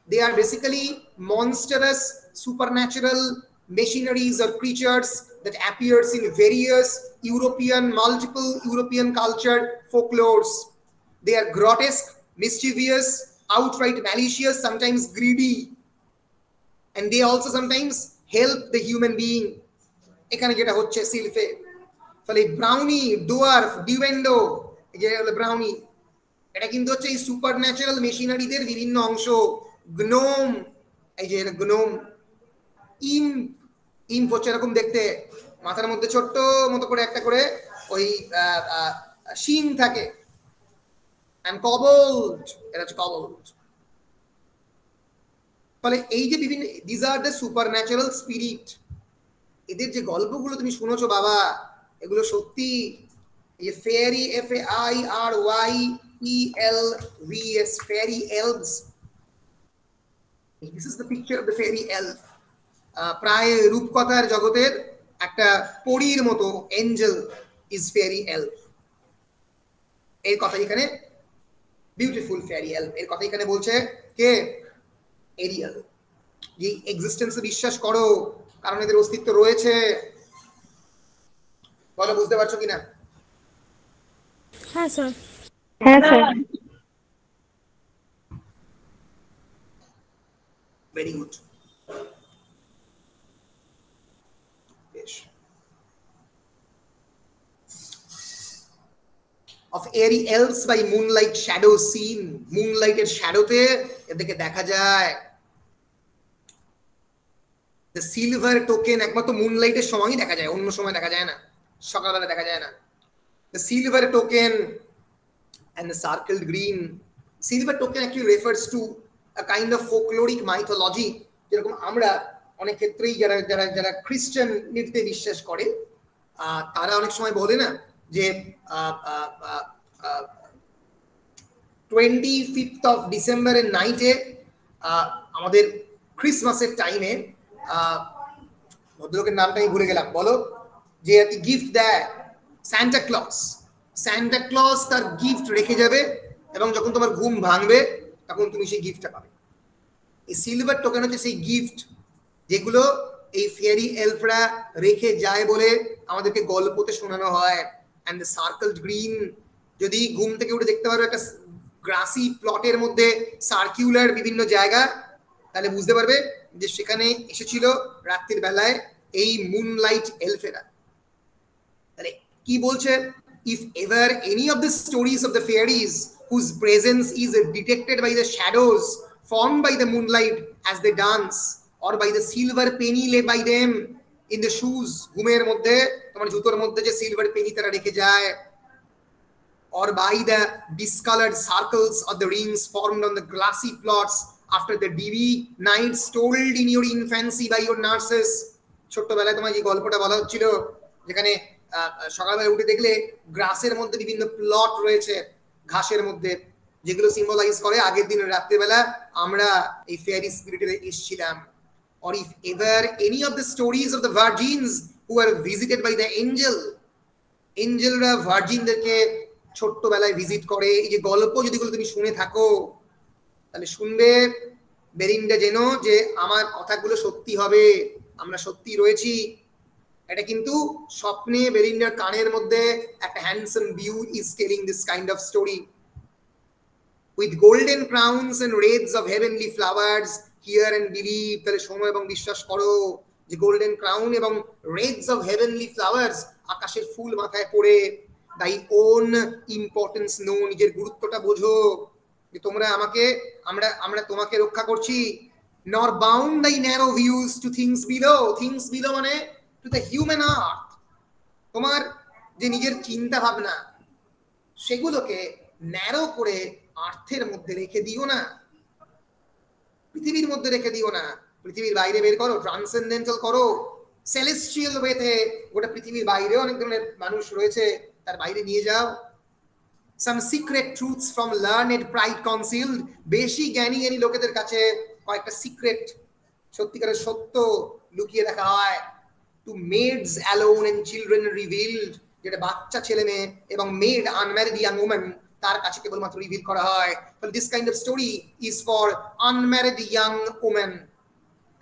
They are basically monstrous supernatural machineries or creatures that appears in various European, multiple European culture folklores. They are grotesque, mischievous, outright malicious, sometimes greedy, and they also sometimes help the human being. এখানে যেটা হচ্ছে সিলফে, ফলে ব্রাউনি, ডুয়ার্ফ, ডিউয়েন্ডো, এই যে ব্রাউনি, এটা কিন্তু হচ্ছে এই সুপার ন্যাচারাল মেশিনারিদের বিভিন্ন অংশ। গ্নোম, এই যে গ্নোম, ইম্প হচ্ছে এরকম দেখতে, মাথার মধ্যে ছোট্ট মতো করে একটা করে ওই শিং থাকে। এন্ড কবল্ড, এটা হচ্ছে কবল্ড। ফলে এই যে বিভিন্ন, this are the super natural spirit. এদের যে গল্পগুলো তুমি শুনেছো বাবা, এগুলো সত্যি। এই যে fairy, FAIRYELVS, fairy elves, this is the picture of the fairy elf. প্রায় রূপকথার জগতের একটা পরীর মতো এঞ্জেল ইজ ফেয়ারি এলভ। এর কথা এখানে বিউটিফুল ফেয়ারি এলভ, এর কথা এখানে বলছে কে? এরিয়াল। যে এক্সিস্টেন্সে বিশ্বাস করো, কারণ এদের অস্তিত্ব রয়েছে। বলো, বুঝতে পারছো কিনা? হ্যাঁ স্যার। হ্যাঁ sir. Very good. Of airy elves by moonlight shadows seen, moonlight এর শ্যাডোতে এদেরকে দেখা যায়। দ্য সিলভার টোকেন একমাত্র মুনলাইটের সময়ই দেখা যায়, অন্য সময় দেখা যায় না, সকালবেলা দেখা যায় না। The silver token and the circled green. Silver token actually refers to a kind of folkloric mythology, যেরকম আমরা অনেক ক্ষেত্রেই যারা যারা যারা খ্রিস্টান নৃত্যে বিশ্বাস করে তারা অনেক সময় বলে না যে 25th of ডিসেম্বরের নাইটে আমাদের ক্রিসমাসের টাইমে ভদ্রলোকের নামটা আমি ভুলে গেলাম, বলো, যে আর কি গিফট দেয় সান্টা ক্লজ। সান্টা ক্লজ তার গিফট রেখে যাবে এবং যখন তোমার ঘুম ভাঙবে তখন তুমি সেই গিফটটা পাবে। এই সিলভার টোকেন হচ্ছে সেই গিফট যেগুলো এই ফেয়ারি এলফরা রেখে যায় বলে আমাদেরকে গল্পতে শোনানো হয়। অ্যান্ড দ্য সার্কেলড গ্রিন, যদি ঘুম থেকে উঠে দেখতে পারো একটা গ্রাসি প্লটের মধ্যে সার্কুলার বিভিন্ন জায়গা, তাহলে বুঝতে পারবে যে সেখানে এসেছিল রাত্রির বেলায় এই মুনলাইট এলফেরা। তাহলে কি বলছে? If ever any of the stories of the fairies whose presence is detected by the shadows formed by the moonlight as they dance, or by the silver penny laid by them in the shoes, ঘুমের মধ্যে তোমার জুতোর মধ্যে যে সিলভার পেনি তারা রেখে যায়, or by the discolored circles of the rings formed on the glassy plots after the dewy nights told in your infancy by your nurses. ছোট্টবেলায় তোমার যে গল্পটা বলা হচ্ছিল যেখানে সকালবেলা উঠে দেখলে গ্রাসের মধ্যে বিভিন্ন প্লট রয়েছে ঘাসের মধ্যে, যেগুলো সিম্বলাইজ করে আগের দিনের রাত্রিবেলা আমরা এই ফেয়ারি স্পিরিটে এসেছিলাম। or if ever any of the stories of the virgins who were visited by the angel, এঞ্জেলরা ভার্জিনদেরকে ছোট্টবেলায় ভিজিট করে, এই যে গল্প যদি তুমি শুনে থাকো তাহলে শুনবে বেরিন্ডা যেন যে আমার কথাগুলো সত্যি হবে, আমরা সত্যি রয়েছি। এটা কিন্তু স্বপ্নে বেরিন্ডার কানের মধ্যে একটা handsome youth is telling this kind of story. With golden crowns and wreaths of heavenly flowers hear and believe, তাহলে শোনো এবং বিশ্বাস করো যে গোল্ডেন ক্রাউন এবং রেডস অফ হেভেনলি ফ্লাওয়ার্স, আকাশের ফুল মাথায় পড়ে, দাই ওন ইম্পর্টেন্স নো, নিজের গুরুত্বটা বোঝো যে তোমরা আমাকে আমরা তোমাকে রক্ষা করছি। Nor bound thy narrow views to things below, things below মানে টু দ্য হিউম্যান আর্থ, তোমার যে নিজের চিন্তা ভাবনা সেগুলোকে ন্যারো করে আর্থের মধ্যে রেখে দিও না, পৃথিবীর মধ্যে রেখে দিও না, পৃথিবীর বাইরে বের করো, ট্রান্সেন্ডেন্টাল করো, সেলেস্টিয়াল ওয়েতে গোটা পৃথিবীর বাইরে অনেক ধরনের মানুষ রয়েছে, তার বাইরে নিয়ে যাও। some secret truths from learned pride concealed, বেশি জ্ঞানী লোকেদের কাছে কয়েকটা সিক্রেট সত্যিকারের সত্য লুকিয়ে রাখা হয়। to maids alone and children revealed, যেটা বাচ্চা ছেলে মেয়ে এবং মেড আনম্যারিড ইয়াং ওম্যান তার কাছে কেবলমাত্র রিভিল করা হয়। but this kind of story is for unmarried young women.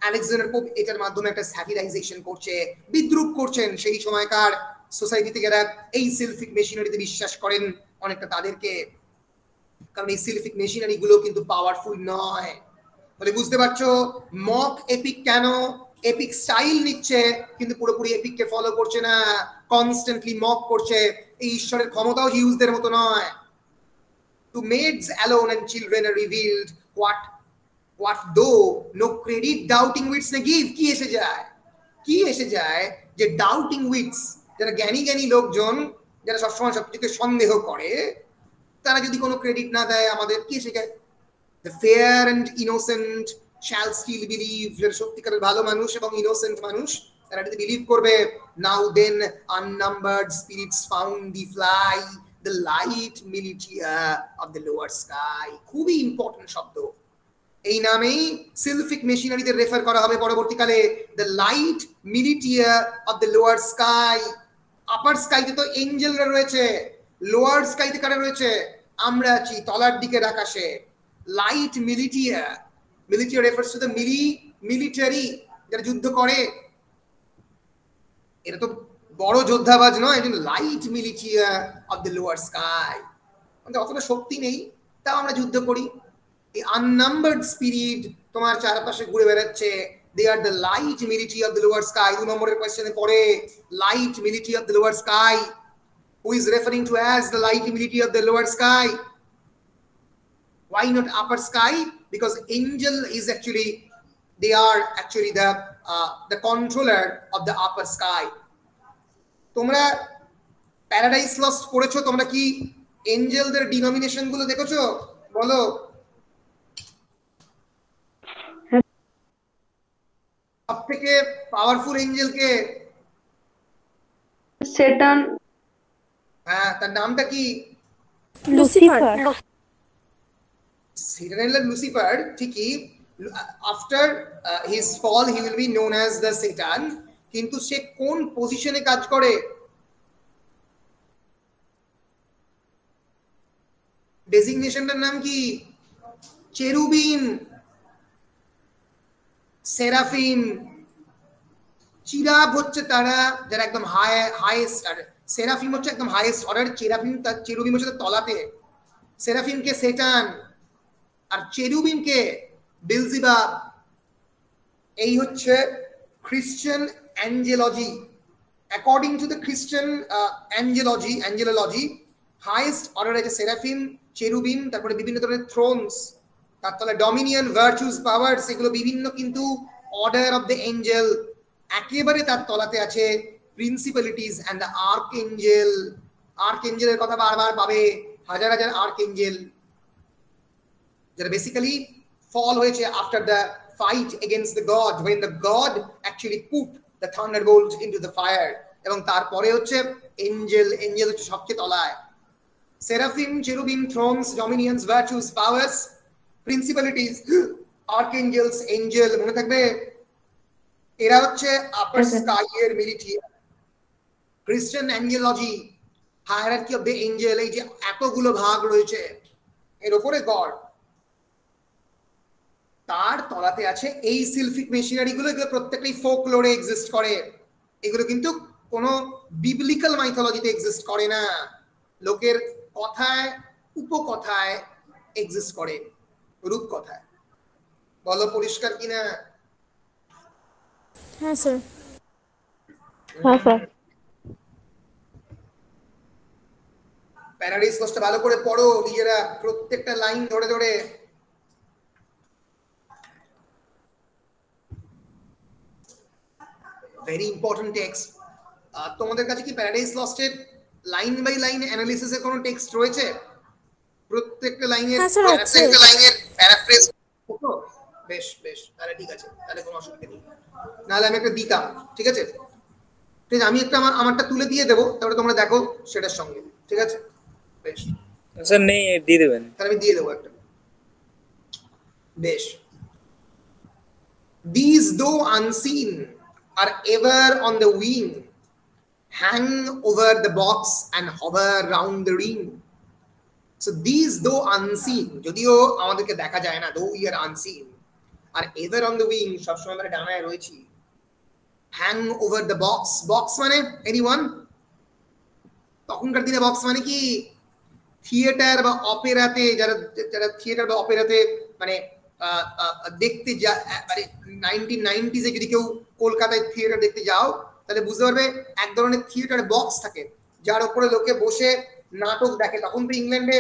Alexander pope এটার মাধ্যমে একটা স্যাটিরাইজেশন করছে, বিদ্রুপ করছেন সেই সময়কার সোসাইটিতে যারা এই সিলফিক মেশিনারিতে বিশ্বাস করেন অনেকটা তাদেরকে, কারণ এই সিলফিক মেশিনারি গুলো কিন্তু পাওয়ারফুল নয়। বলে বুঝতে পারছো মক এপিক কেন? এপিক স্টাইল নিচ্ছে কিন্তু পুরোপুরি এপিককে ফলো করছে না, কনস্ট্যান্টলি মক করছে। এই ঈশ্বরের ক্ষমতাও হিউজদের মতো নয়। to maids alone and children are revealed what though no credit doubting wits ne give, কি এসে যায় যে ডাউটিং উইটস, যারা জ্ঞানী লোকজন যারা সবসময় সবকিছুকে সন্দেহ করে, তারা যদি কোনো ক্রেডিট না দেয় আমাদের, কি এসে যায়? the fair and innocent shall still believe, যারা সত্যিকারের ভালো মানুষ এবং ইনোসেন্ট মানুষ তারা যদি বিলিভ করবে। now then unnumbered spirits found the fly the light militia of the lower sky, খুবই ইম্পর্টেন্ট শব্দ। এই নামেই সিলফিক মেশিনারিদের রেফার করা হবে পরবর্তীকালে, the light militia of the lower sky. Upper স্কাইতে তো এঞ্জেলরা রয়েছে, লোয়ার স্কাইতে কারা রয়েছে? আমরা আছি তলার দিকের আকাশে। Light militia, militia refers to the military, যারা যুদ্ধ করে। এটা তো বড় যোদ্ধাবাজ নয়, একজন light militia of the lower sky, আমাদের অতটা শক্তি নেই তাও আমরা যুদ্ধ করি। এই আননাম্বার্ড স্পিরিট তোমার চারপাশে ঘুরে বেড়াচ্ছে, they are the light military of the lower sky. 2 নম্বরের কোশ্চেনে পড়ে light military of the lower sky, who is referring to as the light military of the lower sky. Why not upper sky? Because angel is actually, they are actually the the controller of the upper sky. তোমরা প্যারাডাইস লস্ট পড়েছো, তোমরা কি এঞ্জেলদের ডিনোমিনেশন গুলো দেখেছো? বলো। সবথেকে পাওয়ারফুল এঞ্জেল কে? সেটান। হ্যাঁ, তার নামটা কি? লুসিফার। Satan and Lucifer, ঠিকই। After his fall he will be known as the Satan. কিন্তু সে কোন পজিশনে কাজ করে? ডেজিগনেশনটার নাম কি? চেরুবিম, সেরাফিম। চিরাব হচ্ছে তারা যারা একদম হাইয়েস্ট, আর সেরাফিম হচ্ছে একদম হাইয়েস্ট অর্ডার। চেরুবিম হচ্ছে তলাতে। সেরাফিমকে সেটান আর চেরুবিমকে বেলজিবাব। এই হচ্ছে খ্রিস্টান অ্যাঞ্জেলজি। অ্যাকর্ডিং টু দ্য খ্রিস্টান অ্যাঞ্জেলজি, হাইয়েস্ট অর্ডার আছে সেরাফিম, চেরুবিম, তারপরে বিভিন্ন ধরনের থ্রোনস, তার তলে ডমিনিয়ন, ভার্চুস, পাওয়ার্স, এগুলো বিভিন্ন কিন্তু অর্ডার অফ দ্য এঞ্জেল। একেবারে তার তলাতে আছে প্রিন্সিপালিটিজ অ্যান্ড দ্য আর্কএঞ্জেল। আর্কএঞ্জেলের কথা বারবার পাবে, হাজার হাজার আর্কএঞ্জেল যারা বেসিক্যালি ফল হয়েছে after the fight against the god, when the god actually put the thunderbolt into the fire. এবং তারপরে হচ্ছে এঞ্জেল। এঞ্জেল হচ্ছে সবচেয়ে তলায়। Seraphim, cherubim, thrones, dominions, virtues, powers, principalities, archangels, angel. মনে থাকবে, এরা হচ্ছে আপার স্কাই এর মিলিটিয়ার। খ্রিস্টান angelology, hierarchy of the angel, এই যে এতগুলো ভাগ রয়েছে এর উপরে গড, তার তলাতে আছে এই সিলফিক মেশিনারি গুলো। এগুলো প্রত্যেকটাই ফোকলোরে এক্সিস্ট করে। এগুলো কিন্তু কোনো বিবলিক্যাল মাইথোলজিতে এক্সিস্ট করে না, লোকের কথায়, উপকথায় এক্সিস্ট করে, রূপকথায়। বলো পরিষ্কার কিনা? হ্যাঁ স্যার। হ্যাঁ স্যার। প্যারাডাইস লস্টটা ভালো করে পড়ো নিজেরা, প্রত্যেকটা লাইন ধরে ধরে। Very important text. তোমাদের কাছে কি প্যারাডাইস লস্টের লাইন বাই লাইন অ্যানালিসিসের কোনো টেক্সট রয়েছে? প্রত্যেকটা লাইনের প্যারাফ্রেজ? বেশ বেশ, তাহলে ঠিক আছে, তাহলে কোনো অসুবিধা নেই। নাহলে আমি একটা দিতাম, ঠিক আছে? ঠিক আছে, আমি একটা আমারটা তুলে দিয়ে দেবো, তারপরে তোমরা দেখো সেটার সঙ্গে, ঠিক আছে? বেশ স্যার, নেই, দিয়ে দেবেন। তাহলে আমি দিয়ে দেবো একটা। বেশ। These though unseen are ever on the wing, hang over the box and hover round the ring. So these though unseen, যদিও আমাদেরকে দেখা যায় না, though we are unseen, are ever on the wing, সবসময় আমরা ডানায় রয়েছি। hang over the box, box মানে anyone? তখনকার দিনে বক্স মানে কি? থিয়েটার বা অপেরাতে, যারা যারা থিয়েটার বা অপেরাতে মানে দেখতে মানে 1990s যদি কেউ কলকাতায় থিয়েটার দেখতে যাও, তাহলে বুঝতে পারবে এক ধরনের থিয়েটার বক্স থাকে যার উপরে লোকে বসে নাটক দেখে। তখন তো ইংল্যান্ডে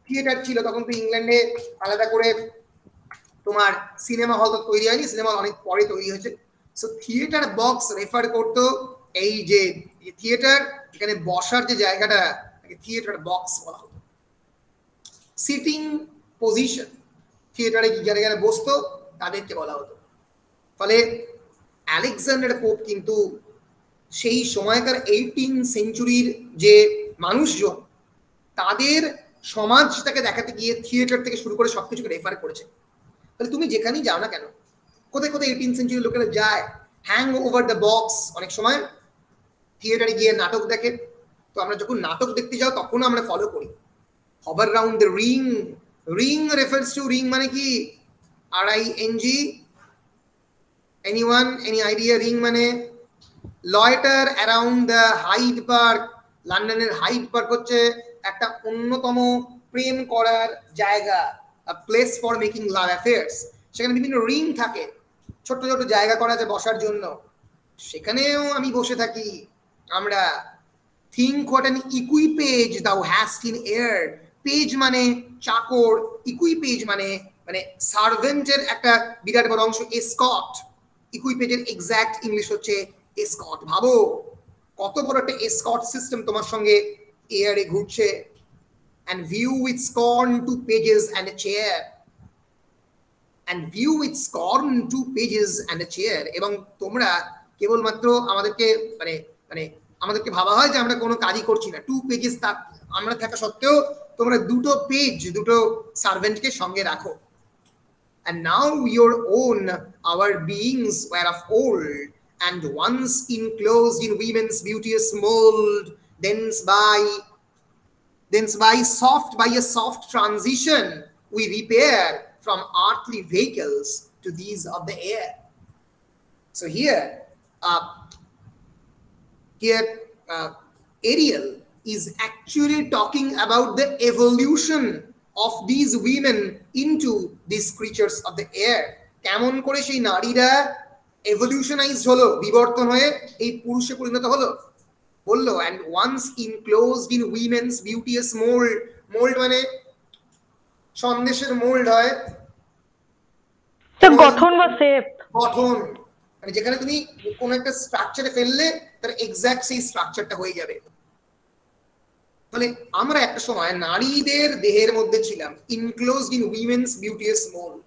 থিয়েটার ছিল, তখন তো ইংল্যান্ডে আলাদা করে তোমার সিনেমা হল তো তৈরি হয়নি, সিনেমা হল অনেক পরে তৈরি হয়েছে। সো থিয়েটার বক্স রেফার করতো এই যে থিয়েটার, এখানে বসার যে জায়গাটা থিয়েটার বক্স বলা হতো। সিটিং পজিশন, থিয়েটারে যারা যারা বসতো তাদেরকে বলা হতো। ফলে আলেকজান্ডার পোপ কিন্তু সেই সময়কার 18th সেঞ্চুরির যে মানুষজন, তাদের সমাজটাকে দেখাতে গিয়ে থিয়েটার থেকে শুরু করে সবকিছুকে রেফার করেছে। তাহলে তুমি যেখানেই যাও না কেন, কোথায় কোথায় 18th সেঞ্চুরির লোকেরা যায় হ্যাং ওভার দ্য বক্স, অনেক সময় থিয়েটারে গিয়ে নাটক দেখে। তো আমরা যখন নাটক দেখতে যাও তখন আমরা ফলো করি hover round the ring. ring refers to, ring মানে কি? RING, anyone, any idea? ring মানে loiter around the Hyde Park. লন্ডনের হাইড পার্ক হচ্ছে একটা অন্যতম প্রেম করার জায়গা, a place for making love affairs. সেখানে বিভিন্ন রিং থাকে, ছোট ছোট জায়গা করা আছে বসার জন্য, সেখানেও আমি বসে থাকি আমরা। think what an equipage thou hast in air. Page মানে চাকর, ইকুইপেজ মানে মানে সার্ভেন্টের একটা বিরাট বড় অংশ, এসকর্ট। ইকুইপেজের এক্সাক্ট ইংলিশ হচ্ছে এসকর্ট। ভাবো কত বড় একটা এসকর্ট সিস্টেম তোমার সঙ্গে এয়ারে ঘুরছে। and view with scorn 2 pages and a chair, and view with scorn 2 pages and a chair, এবং তোমরা কেবলমাত্র আমাদেরকে মানে মানে আমাদেরকে ভাবা হয় যে আমরা কোনো কাজই করছি না, 2 পেজেস আমরা থাকা সত্ত্বেও তোমরা দুটো পেজ দুটো সার্ভেন্টকে সঙ্গে রাখো। and now your own our beings were of old, and once enclosed in women's beauteous mold, thence by a soft transition we repair from earthly vehicles to these of the air. So here Ariel is actually talking about the evolution of these women into these creatures of the air. কেমন করে সেই নারীরা এভলিউশনাইজড হলো, বিবর্তন হয়ে এই পুরুষে পরিণত হলো বললো। and once enclosed in women's beauteous mold, mold মানে সন্দেশের মোল্ড হয়, গঠন বা শেপ, গঠন মানে যেখানে তুমি কোন একটা স্ট্রাকচারে ফেললে তার এক্সাক্ট সেই স্ট্রাকচারটা হয়ে যাবে। মানে আমরা একটা সময় নারীদের দেহের মধ্যে ছিলাম, ইনক্লোজড ইন উইমেন্স বিউটিয়াস মোল্ড।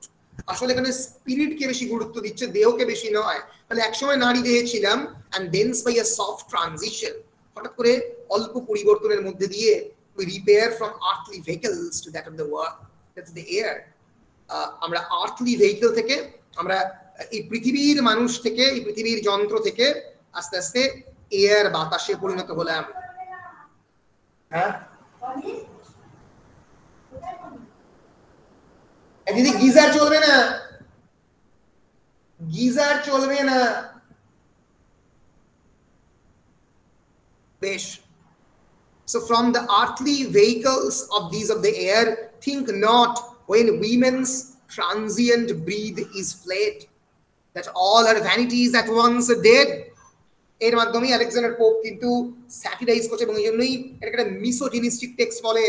আসলে এখানে স্পিরিটকে বেশি গুরুত্ব দিচ্ছে, দেহকে বেশি নয়। তাহলে একসময় নারী দেহে ছিলাম, and thence by a soft transition, হঠাৎ করে অল্প পরিবর্তনের মধ্যে দিয়ে we repair from earthly vehicles to that of the world, that's the air. আমরা আর্থলি ভেহিকল থেকে, আমরা এই পৃথিবীর মানুষ থেকে, এই পৃথিবীর যন্ত্র থেকে আস্তে আস্তে এয়ার বাতাসে পরিণত হলাম। হ্যাঁ দিদি গিজার চলবে না, গিজার চলবে না। বেশ, so from the earthly vehicles of these of the air think not, when women's transient breath is fled, that all her vanities at once are dead. এর মাধ্যমে আলেকজান্ডার পোপ কিন্তু স্যাটিরাইজ করছে, এবং এই জন্যই এটা একটা মিসোজিনিস্টিক টেক্সট বলে।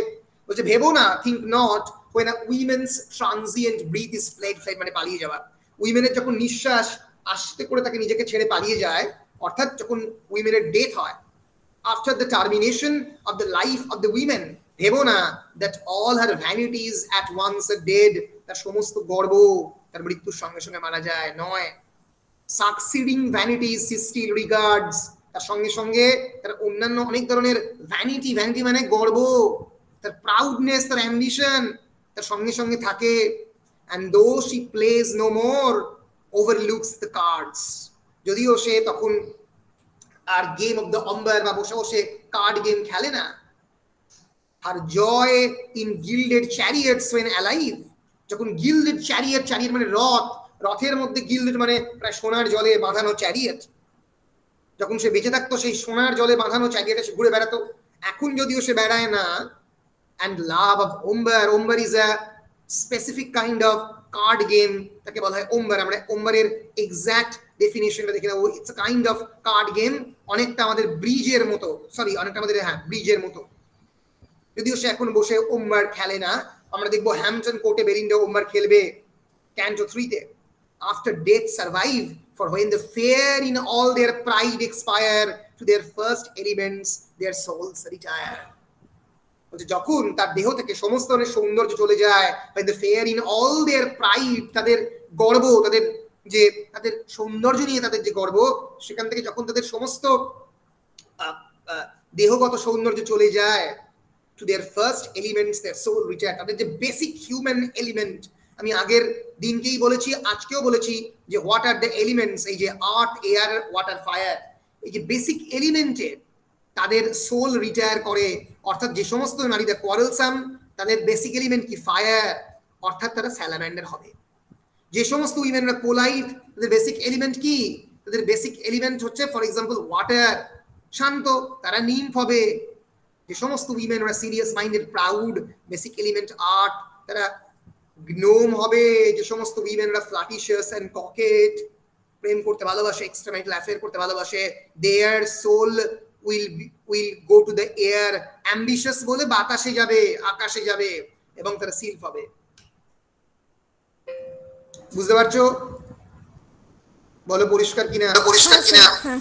বলছে ভেবো না, think not, when a women's transient breath is fled, fled মানে পালিয়ে যাওয়া। উইমেনের যখন নিঃশ্বাস আস্তে করে তাকে নিজেকে ছেড়ে পালিয়ে যায়, অর্থাৎ যখন উইমেনের ডেথ হয়, after the termination of the life of the women, ভেবো না that all her vanities at once are dead, তার সমস্ত গর্ব তার মৃত্যুর সঙ্গে সঙ্গে মারা যায়, নয়। succeeding vanities she still regards, তার সঙ্গে সঙ্গে তার অন্যান্য অনেক ধরনের ভ্যানিটি, ভ্যানিটি মানে গর্ব, তার প্রাউডনেস, তার অ্যাম্বিশন তার সঙ্গে সঙ্গে থাকে। and though she plays no more, overlooks the cards, যদিও সে তখন আর গেম অফ দ্য অম্বার বা বসে বসে কার্ড গেম খেলে না। her joy in gilded chariots when alive, যখন gilded chariot, chariot মানে রথ, রথের মধ্যে গিল্ডেড মানে প্রায় সোনার জলে বাঁধানো চ্যারিয়েট, যখন সে বেঁচে থাকতো সেই সোনার জলে বাঁধানো চ্যারিয়েটে সে ঘুরে বেড়াতো। এখন যদিও সে বেড়ায় না। and love of ombar, ombar is a specific kind of card game, তাকে বলা হয় ombar। আমরা ombar-এর এক্সাক্ট ডেফিনিশনটা দেখে নেব। It's a kind of card game, অনেকটা আমাদের ব্রিজের মতো, সরি অনেকটা আমাদের ব্রিজের মতো। যদিও সে এখন বসে ombar খেলে না। আমরা দেখবো হ্যাম্পটন কোর্টে বেলিন্ডা ombar খেলবে canto 3-তে। after death survive, for when the fair in all their pride expire, to their first elements their souls retire, বলছে যখন তার দেহ থেকে সমস্ত সৌন্দর্য চলে যায়, when the fair in all their pride, তাদের গর্ব, তাদের যে তাদের সৌন্দর্য নিয়ে তাদের যে গর্ব, সেখান থেকে যখন তাদের সমস্ত দেহগত সৌন্দর্য চলে যায়, to their first elements their soul retire, তাদের যে বেসিক হিউম্যান এলিমেন্ট, আমি আগের দিনকেই বলেছি, আজকেও বলেছি যে হোয়াট আর দ্য এলিমেন্টস, এই যে আর্থ, এয়ার, ওয়াটার, ফায়ার, এই যে বেসিক এলিমেন্টে তাদের সোল রিটায়ার করে। অর্থাৎ যে সমস্ত নারীরা কোয়ারেলসাম, তাদের বেসিক এলিমেন্ট কি? ফায়ার, অর্থাৎ তারা স্যালামান্ডার হবে। যে সমস্ত উইমেনরা পোলাইট, তাদের বেসিক এলিমেন্ট কি? তাদের বেসিক এলিমেন্ট হচ্ছে ফর এক্সাম্পল ওয়াটার, শান্ত, তারা নিম্ফ হবে। যে সমস্ত উইমেনরা serious minded, proud, basic element earth, তারা গ্নোম হবে। যে সমস্ত উইমেনরা ফ্লাটিশিয়াস এন্ড ককেট, প্রেম করতে ভালোবাসে, এক্সট্রাম্যারিটাল অ্যাফেয়ার করতে ভালোবাসে, দেয়ার soul will go to the air, ambitious বলে বাতাসে যাবে, আকাশে যাবে, এবং তারা সিলফ হবে। বুঝতে পারছো? বলো পরিষ্কার কিনা? হ্যাঁ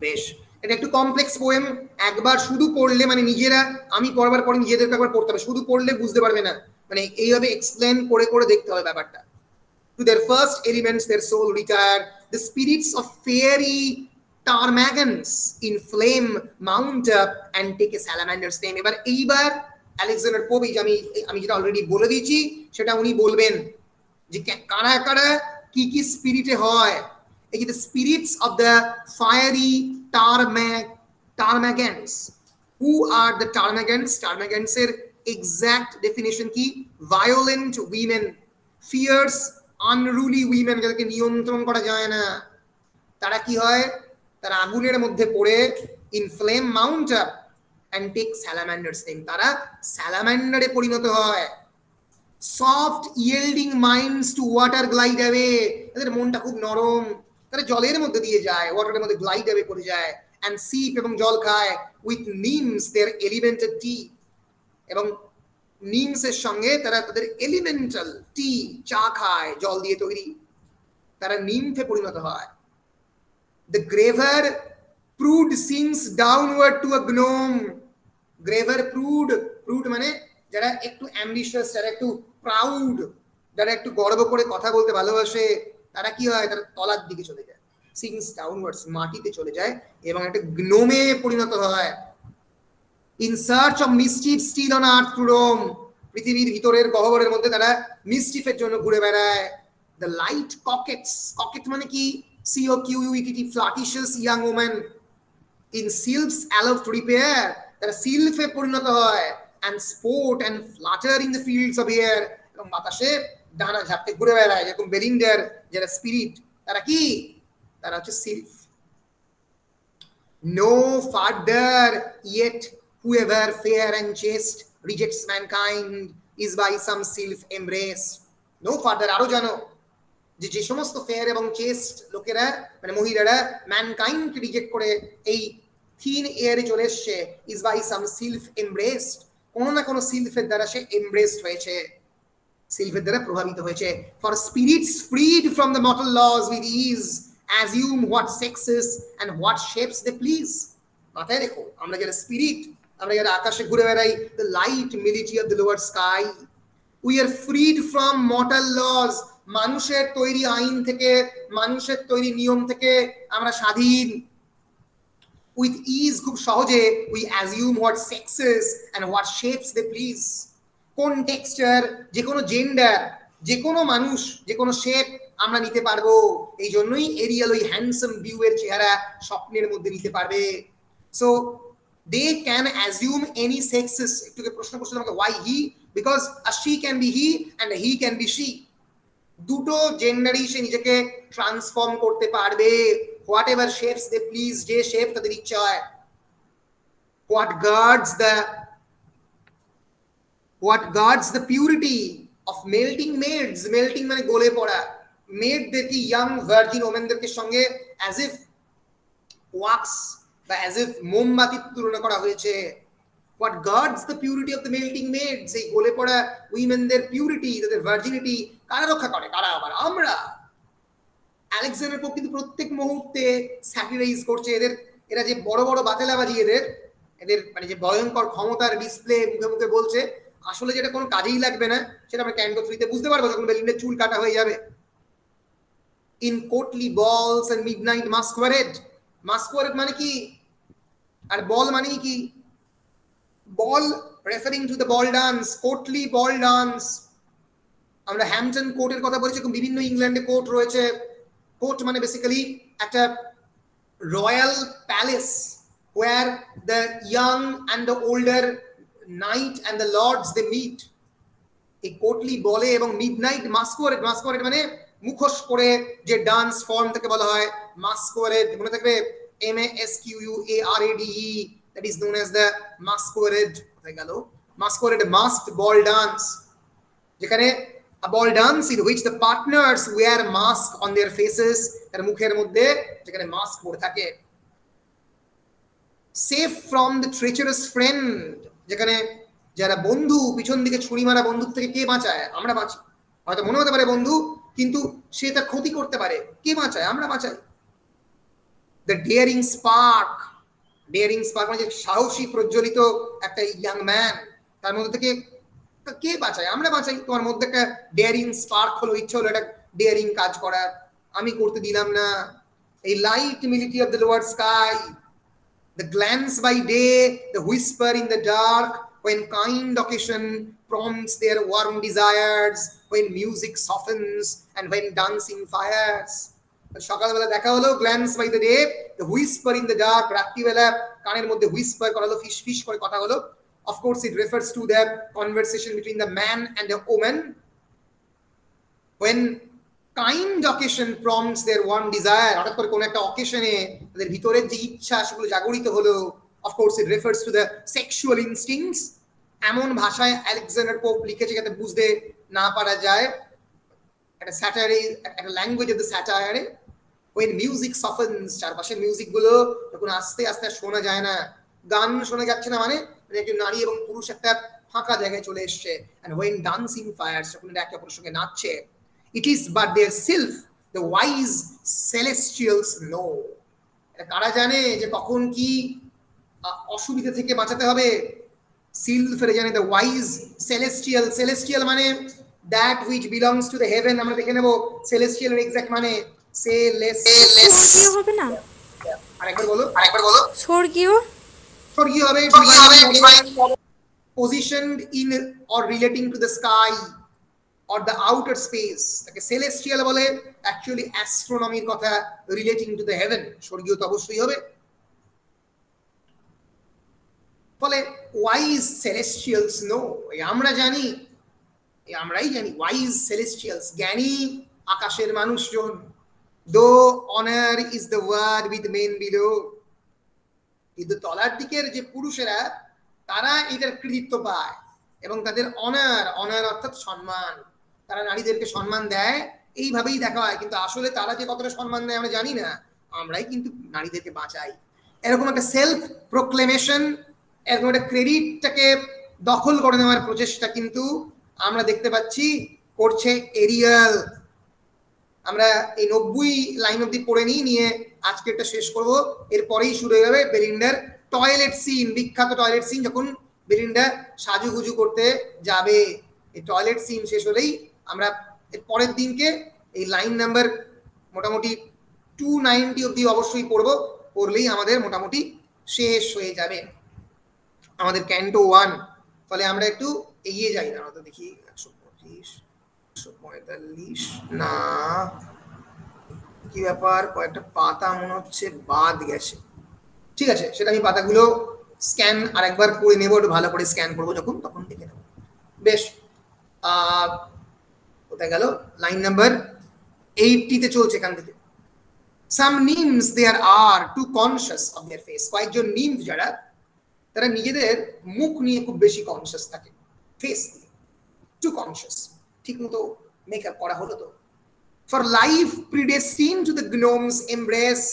বেশ, এটা একটু কমপ্লেক্স পোয়েম। একবার শুধু পড়লে মানে নিজেরা, আমি পড়বার পরে নিজেদেরকে একবার পড়তে হবে, শুধু পড়লে বুঝতে পারবে না, মানে এইভাবে এক্সপ্লেন করে করে দেখতে হবে ব্যাপারটা। To their first elements their soul retired, the spirits of fairy Tarmagans in flame mount up and take a salamander's name. এবার এইবার আলেকজান্ডার পোপ, আমি যেটা অলরেডি বলে দিয়েছি সেটা উনি বলবেন যে কারা কারা কি কি স্পিরিটে হয়। এই যে the spirits of the fiery Tarmagans. Who are the Tarmagans? Tarmagans এর exact definition কি? Violent women, fierce unruly women, যাদেরকে নিয়ন্ত্রণ করা যায় না। তারা কি হয়? তারা আগুনের মধ্যে পড়ে in flame mount up and take salamander's name. তারা স্যালামান্ডারে পরিণত হয়। Soft yielding minds to water glide away. তাদের মনটা খুব নরম, তারা জলের মধ্যে দিয়ে যায়, ওয়াটারের মধ্যে গ্লাইড অ্যাওয়ে করে যায়। and sip এবং জল খায় with neems their elemental tea. এবং নিমসের সঙ্গে তারা তাদের এলিমেন্টাল টি, চা খায় জল দিয়ে তৈরি, তারা নিমফে পরিণত হয়। The graver prude sinks downward to a gnome. Graver prude, prude মানে যারা একটু অ্যাম্বিশিয়াস, যারা একটু প্রাউড, যারা একটু গর্ব করে কথা বলতে ভালোবাসে, তারা কি হয়? তারা তলার দিকে চলে যায়, sinks downwards, মাটিতে চলে যায় এবং একটা গ্নোমে পরিণত হয়। In search of mischief still on earth to roam. পৃথিবীর ভিতরের গহ্বরের মধ্যে তারা মিসচিফের জন্য ঘুরে বেড়ায়। The light coquettes, coquet মানে কি? COQUETT, flirtatious young woman in sylphs allowed to repair. তারা সিলফে পরিণত হয় and sport and flutter in the fields of air. এবং বাতাসে ডানা ঝাপটে ঘুরে বেড়ায়, যেরকম বেলিন্ডার যারা স্পিরিট, তারা কি? তারা হচ্ছে সিলফ। No further yet whoever fair and chaste rejects mankind is by some self embrace. No further, আরো জানো যে যে সমস্ত ফেয়ার এবং চেস্ট লোকেরা মানে মহিলারা ম্যানকাইন্ড কে রিজেক্ট করে এই থিন এয়ারে চলে এসছে, is by some self embraced, কোনো না কোনো সিলফের দ্বারা সে এমব্রেসড হয়েছে, সিলফের দ্বারা প্রভাবিত হয়েছে। For spirits freed from the mortal laws with ease assume what sexes and what shapes they please. মাথায় রেখো, আমরা যারা স্পিরিট, আমরা যারা আকাশে ঘুরে বেড়াই, the light military of the lower sky, we are freed from mortal laws. মানুষের তৈরি আইন থেকে, মানুষের তৈরি নিয়ম থেকে আমরা স্বাধীন। with ease, খুব সহজে we assume what sexes and what shapes they please. কোন টেক্সচার, যে কোনো জেন্ডার, যে কোনো মানুষ, যে কোনো শেপ আমরা নিতে পারবো। এই জন্যই এরিয়াল ওই হ্যান্ডসাম ভিউ এর চেহারা স্বপ্নের মধ্যে নিতে পারবে। So they can assume any sexes. একটু প্রশ্ন করছিল আমাকে, why he? because a she can be he and a he can be she. দুটো জেন্ডারই সে নিজেকে ট্রান্সফর্ম করতে পারবে, whatever shapes they please, যে শেপ তাদের ইচ্ছা হয়। what guards the purity of melting maids. melting মানে গলে পড়া, মেয়েদেরকে, ইয়াং ভার্জিন ওমেনদেরকে সঙ্গে অ্যাজ ইফ ওয়াক্স বা অ্যাজ ইফ মোমবাতির তুলনা করা হয়েছে। what guards the purity of the melting maids, এই গলে পড়া উইমেনদের পিউরিটি, তাদের ভার্জিনিটি কারা রক্ষা করে? কারা? আবার আমরা। আলেকজান্ডার পোপ কিন্তু প্রত্যেক মুহূর্তে স্যাক্রিফাইস করছে এদের, এরা যে বড় বড় বাতেলাবাজি, এদের মানে যে ভয়ঙ্কর ক্ষমতার ডিসপ্লে মুখে মুখে বলছে, আসলে যেটা কোনো কাজেই লাগবে না, সেটা আমরা ক্যান্টো 3 তে বুঝতে পারবো যখন বেলিন্ডার চুল কাটা হয়ে যাবে। in courtly balls and midnight masquerade. masquerade মানে কি? আর বল মানে কি? Ball referring to the ball dance, courtly ball dance. আমরা হ্যাম্পটন কোর্টের কথা বলেছি, বিভিন্ন ইংল্যান্ডে কোর্ট রয়েছে। কোর্ট মানে বেসিক্যালি একটা royal palace where the young and the older knight and the lords they meet. এই কোর্টলি বলে এবং মিডনাইট মাস্কোয়ারেড, মাস্কোয়ারেড মানে মুখোশ পরে যে ডান্স ফর্ম থেকে বলা হয় মাস্কোয়ারেড। মনে থাকবে MASQUARADE, that is known as the masquerade. হয়ে গেল masquerade, masked ball dance, যেখানে a ball dance in which the partners wear mask on their faces, তার মুখের মধ্যে যেখানে মাস্ক পরে থাকে। safe from the treacherous friend, যেখানে যারা বন্ধু, পিছন দিকে ছুরি মারা বন্দুক থেকে কে বাঁচায়? আমরা বাঁচি। হয়তো মনে হতে পারে বন্ধু কিন্তু সে তার ক্ষতি করতে পারে, কে বাঁচায়? আমরা বাঁচাই। দ্য ডেয়ারিং স্পার্ক মানে যে সাহসী প্রজ্বলিত একটা ইয়াং ম্যান, তার মধ্যে থেকে কে বাঁচায়? আমরা বাঁচাই। তোমার মধ্যে একটা ডেয়ারিং স্পার্ক হলো, ইচ্ছা হলো একটা ডেয়ারিং কাজ করার, আমি করতে দিলাম না। এই light militia of the lower sky, the glance by day, the whisper in the dark, when kind occasion prompts their warm desires, when music softens and when dancing fires. সকালবেলা দেখা হলো, glance by the day, the whisper in the dark, রাত্রিবেলা কানের মধ্যে হুইসপার করা হলো, ফিস ফিস করে কথা হলো। Of course it refers to the conversation between the man and the woman. When kind occasion prompts their one desire, হঠাৎ করে কোন একটা অকেশনে তাদের ভিতরের যে ইচ্ছা সেগুলো জাগরিত হলো। Of course it refers to the sexual instincts. এমন ভাষায় আলেকজান্ডার পোপ লিখেছে যাতে বুঝতে না পারা যায়, একটা স্যাটায়ারে, একটা ল্যাঙ্গুয়েজ অফ দ্য স্যাটায়ারে। when music softens, চারপাশে মিউজিক গুলো যখন আস্তে আস্তে শোনা যায় না, গান শোনা যাচ্ছে না, মানে একজন নারী এবং পুরুষ একটা ফাঁকা জায়গায় চলে এসছে। and when dancing fires, যখন একে অপরের সঙ্গে নাচছে। it is but their self the wise celestials know. কারা জানে যে কখন কি অসুবিধা থেকে বাঁচাতে হবে? সিলফের জানে the wise celestial মানে that which belongs to the heaven। আমরা দেখে নেব celestial এর এক্সাক্ট মানে স্বর্গীয় হবে না? আরেকবার বলো। স্বর্গীয় হবে positioned in or relating to the sky or the outer space, তাকে celestial বলে। অ্যাকচুয়ালি অ্যাস্ট্রোনমির কথা, রিলেটিং টু দ্য হেভেন। স্বর্গীয় তো অবশ্যই হবে। ফলে ওয়াইজ সেলেস্টিয়ালস নো, আমরা জানি, আমরাই জানি। ওয়াইজ সেলেস্টিয়ালস, জ্ঞানী আকাশের মানুষজন। Though honour is the word with men below, কিন্তু তলার দিকের যে পুরুষেরা তারা এটার কৃতিত্ব পায় এবং তাদের অনার অর্থাৎ সম্মান, তারা নারীদেরকে সম্মান দেয়, এইভাবেই দেখা হয়। কিন্তু আসলে তারা যে কতটা সম্মান দেয় আমরা জানি না, আমরাই কিন্তু নারীদেরকে বাঁচাই। এরকম একটা সেলফ প্রোক্লেমেশন, এরকম একটা ক্রেডিটটাকে দখল করে নেওয়ার প্রচেষ্টা কিন্তু আমরা দেখতে পাচ্ছি করছে এরিয়াল। আমরা এই 90 লাইন অব্দি পড়ে নিয়ে আজকে এটা শেষ করব। এরপরেই শুরু হয়ে যাবে বেলিন্ডার টয়লেট সিন, বিখ্যাত টয়লেট সিন, যখন বেলিন্ডা সাজুগুজু করতে যাবে। এই টয়লেট সিন শেষ হলেই আমরা এর পরের দিনকে এই লাইন নাম্বার মোটামুটি 290 অব্দি অবশ্যই পড়বো, পড়লেই আমাদের মোটামুটি শেষ হয়ে যাবে আমাদের ক্যান্টো 1। ফলে আমরা একটু এগিয়ে যাই না, তো দেখি 125 145 না, কি ব্যাপার, কয়েকটা পাতা মনে হচ্ছে বাদ গেছে। ঠিক আছে, সেটা আমি পাতাগুলো স্ক্যান আরেকবার করে নেব, একটু ভালো করে স্ক্যান করবো যখন, তখন দেখে নেব। বেশ, কোথায় গেল? লাইন নাম্বার 80 তে চলছে এখান থেকে। Some nymphs there are too conscious of their face. কয়েকজন নিম্ফ যারা, তারা নিজেদের মুখ নিয়ে খুব বেশি কনসিয়াস থাকে, ফেস নিয়ে টু কনসিয়াস। ঠিক মতো মেকআপ করা হলো তো। For life predestined to the gnomes embrace,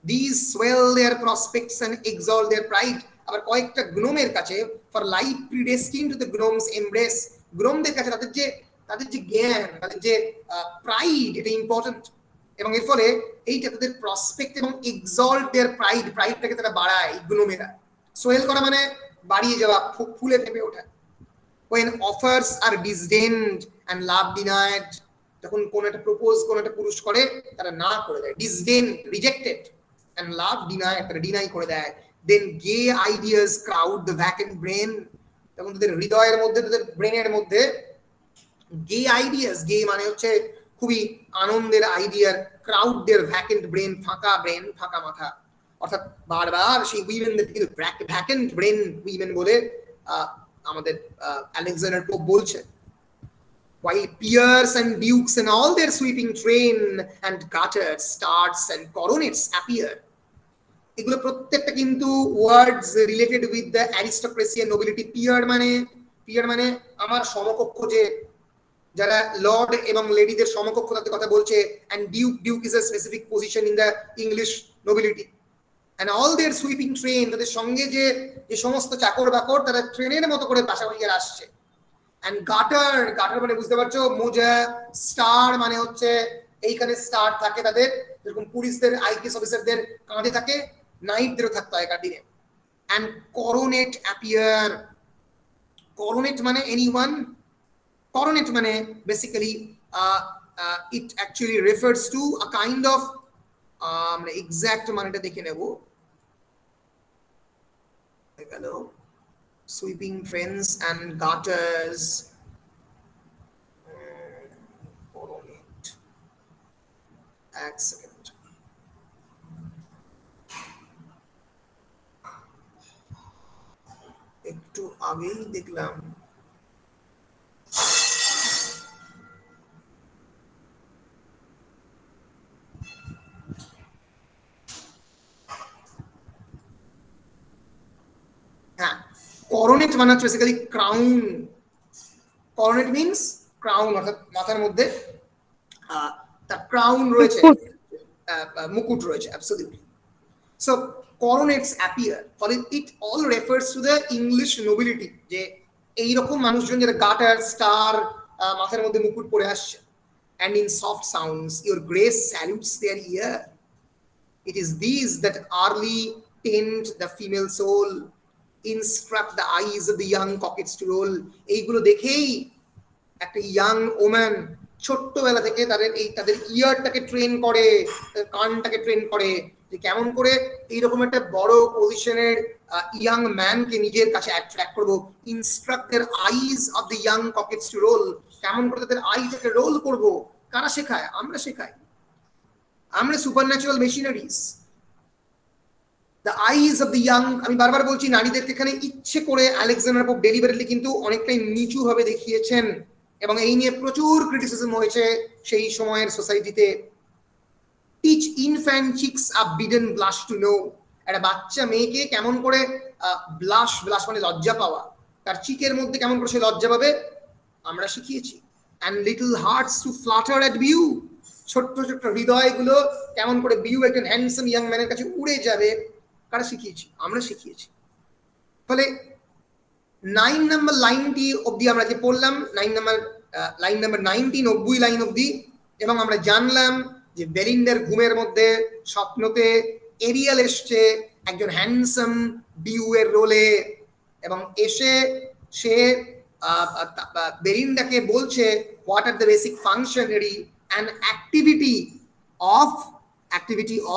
these swell their prospects and exalt their pride. আবার কয়েকটা গ্নোমের কাছে for life predestined to the gnomes embrace, গ্নোমদের কাছে তাদের যে জ্ঞান, তাদের যে প্রাইড, এটা ইম্পর্টেন্ট। এবং এর ফলে এইটা তাদের প্রসপেক্ট এবং এক্সল্ট দেয়ার প্রাইডটাকে তারা বাড়ায় গ্নোমেরা। সোয়েল করা মানে বাড়িয়ে যাওয়া, ফুলে ফেপে ওঠা। when offers are disdained and love denied, যখন কোন একটা প্রপোজ কোন একটা পুরুষ করে তারা না করে দেয়, disdain rejected, and love denied তারা ডিনাই করে দেয়। then gay ideas crowd the vacant brain, তখন তাদের হৃদয়ের মধ্যে, তাদের ব্রেনের মধ্যে gay ideas, gay মানে হচ্ছে খুবই আনন্দের আইডিয়ার, ক্রাউড দেয়ার ভ্যাকেন্ট ব্রেন, ফাঁকা ব্রেন, ফাঁকা মাথা। অর্থাৎ বারবার সেই উইমেনদের কিন্তু ভ্যাকেন্ট ব্রেন উইমেন বলে আমাদের আলেকজান্ডার পোপ বলছে। while peers and dukes and all their sweeping train and garters, stars and coronates appear, এগুলো প্রত্যেকটা কিন্তু words related with the aristocracy and nobility. Peer মানে আমার সমকক্ষ, যে যারা লর্ড এবং লেডিদের সমকক্ষ তাদের কথা বলছে। and duke is a specific position in the English nobility, and all their sweeping train, তাদের সঙ্গে যে সমস্ত চাকর বাকর তারা ট্রেনের মতো করে পাশাপাশি আসছে। and garter মানে বুঝতে পারছো মোজা, স্টার মানে হচ্ছে এইখানে স্টার থাকে তাদের, যেরকম পুলিশদের আইপিএস অফিসারদের কাঁধে থাকে, নাইটদেরও থাকতো আগেকার দিনে। and coronate appear, coronate মানে anyone, coronate মানে basically it actually refers to a kind of exact মানেটা দেখে নেব, hello sweeping fence and gutters, coronate, এক সেকেন্ড, একটু আগেই দেখলাম, হ্যাঁ করোনেট মানে হচ্ছে বেসিক্যালি ক্রাউন, করোনেট মিন্স ক্রাউন, অর্থাৎ মাথার মধ্যে তার ক্রাউন রয়েছে, মুকুট রয়েছে, অ্যাবসলিউটলি। সো coronates appear, ফলে it all refers to the English nobility, যে এইরকম মানুষজন যারা গাটার, স্টার, মাথার মধ্যে মুকুট পরে আসছে। and in soft sounds your grace salutes their ear, it is these that early tend the female soul, instruct the eyes of the young cockets to roll, এইগুলো দেখেই একটা ইয়াং ওম্যান ছোট্টবেলা থেকে তাদের ইয়ারটাকে ট্রেন করে, কানটাকে ট্রেন করে, যে কেমন করে এইরকম একটা বড় পজিশনের ইয়াং ম্যানকে নিজের কাছে অ্যাট্রাক্ট করবো। Instruct their eyes of the young coquettes to roll, কেমন করে তাদের আইটাকে রোল করবো, কারা শেখায়? আমরা শেখাই, আমরা supernatural machineries. The eyes of the young, আমি বারবার বলছি নারীদেরকে এখানে ইচ্ছে করে আলেকজান্ডার পোপ ডেলিবারেটলি কিন্তু অনেকটাই নিচু ভাবে দেখিয়েছেন, এবং এই নিয়ে প্রচুর ক্রিটিসিজম হয়েছে সেই সময়ের সোসাইটিতে। Teach infant chicks a Biden blush to know, একটা বাচ্চা মেয়েকে কেমন করে ব্লাশ, ব্লাশ মানে লজ্জা পাওয়া, তার চিকের মধ্যে কেমন করে সে লজ্জা পাবে আমরা শিখিয়েছি। And little hearts to flutter at view, ছোট্ট ছোট্ট হৃদয়গুলো কেমন করে ভিউ একজন হ্যান্ডসাম ইয়াং ম্যানের কাছে উড়ে যাবে, কারা শিখিয়েছি? আমরা শিখিয়েছি। ফলে 9 নম্বর লাইনটি অবধি আমরা যে পড়লাম, লাইন নাম্বার 90 90 লাইন অবধি, এবং আমরা জানলাম যে বেলিন্ডার ঘুমের মধ্যে স্বপ্নতে এরিয়াল এসছে একজন হ্যান্ডসাম বিউ এর রোলে, এবং এসে সে বেলিন্ডাকে বলছে what are the basic functionary and activity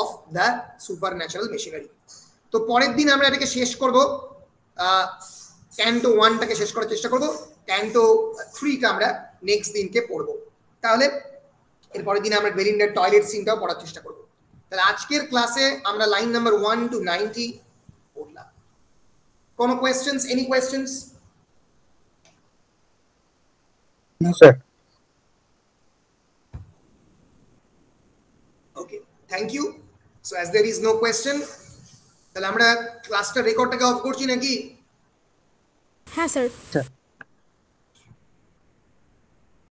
of the supernatural machinery. তো পরের দিন আমরা এটাকে শেষ করব, ক্যান্টো 1টাকে শেষ করার চেষ্টা করব, ক্যান্টো 3টা আমরা নেক্সট দিনকে পড়বো। তাহলে এরপরের দিন আমরা বেলিন্ডার টয়লেট সিনটাও পড়ার চেষ্টা করব। তাহলে আজকের ক্লাসে আমরা লাইন নাম্বার 1 to 90 পড়লাম। কোনো questions? Any questions? No sir. Okay, thank you. So as there is no question, তাহলে আমরা ক্লাসটা রেকর্ডটাকে অফ করছি নাকি? হ্যাঁ স্যার। Sir.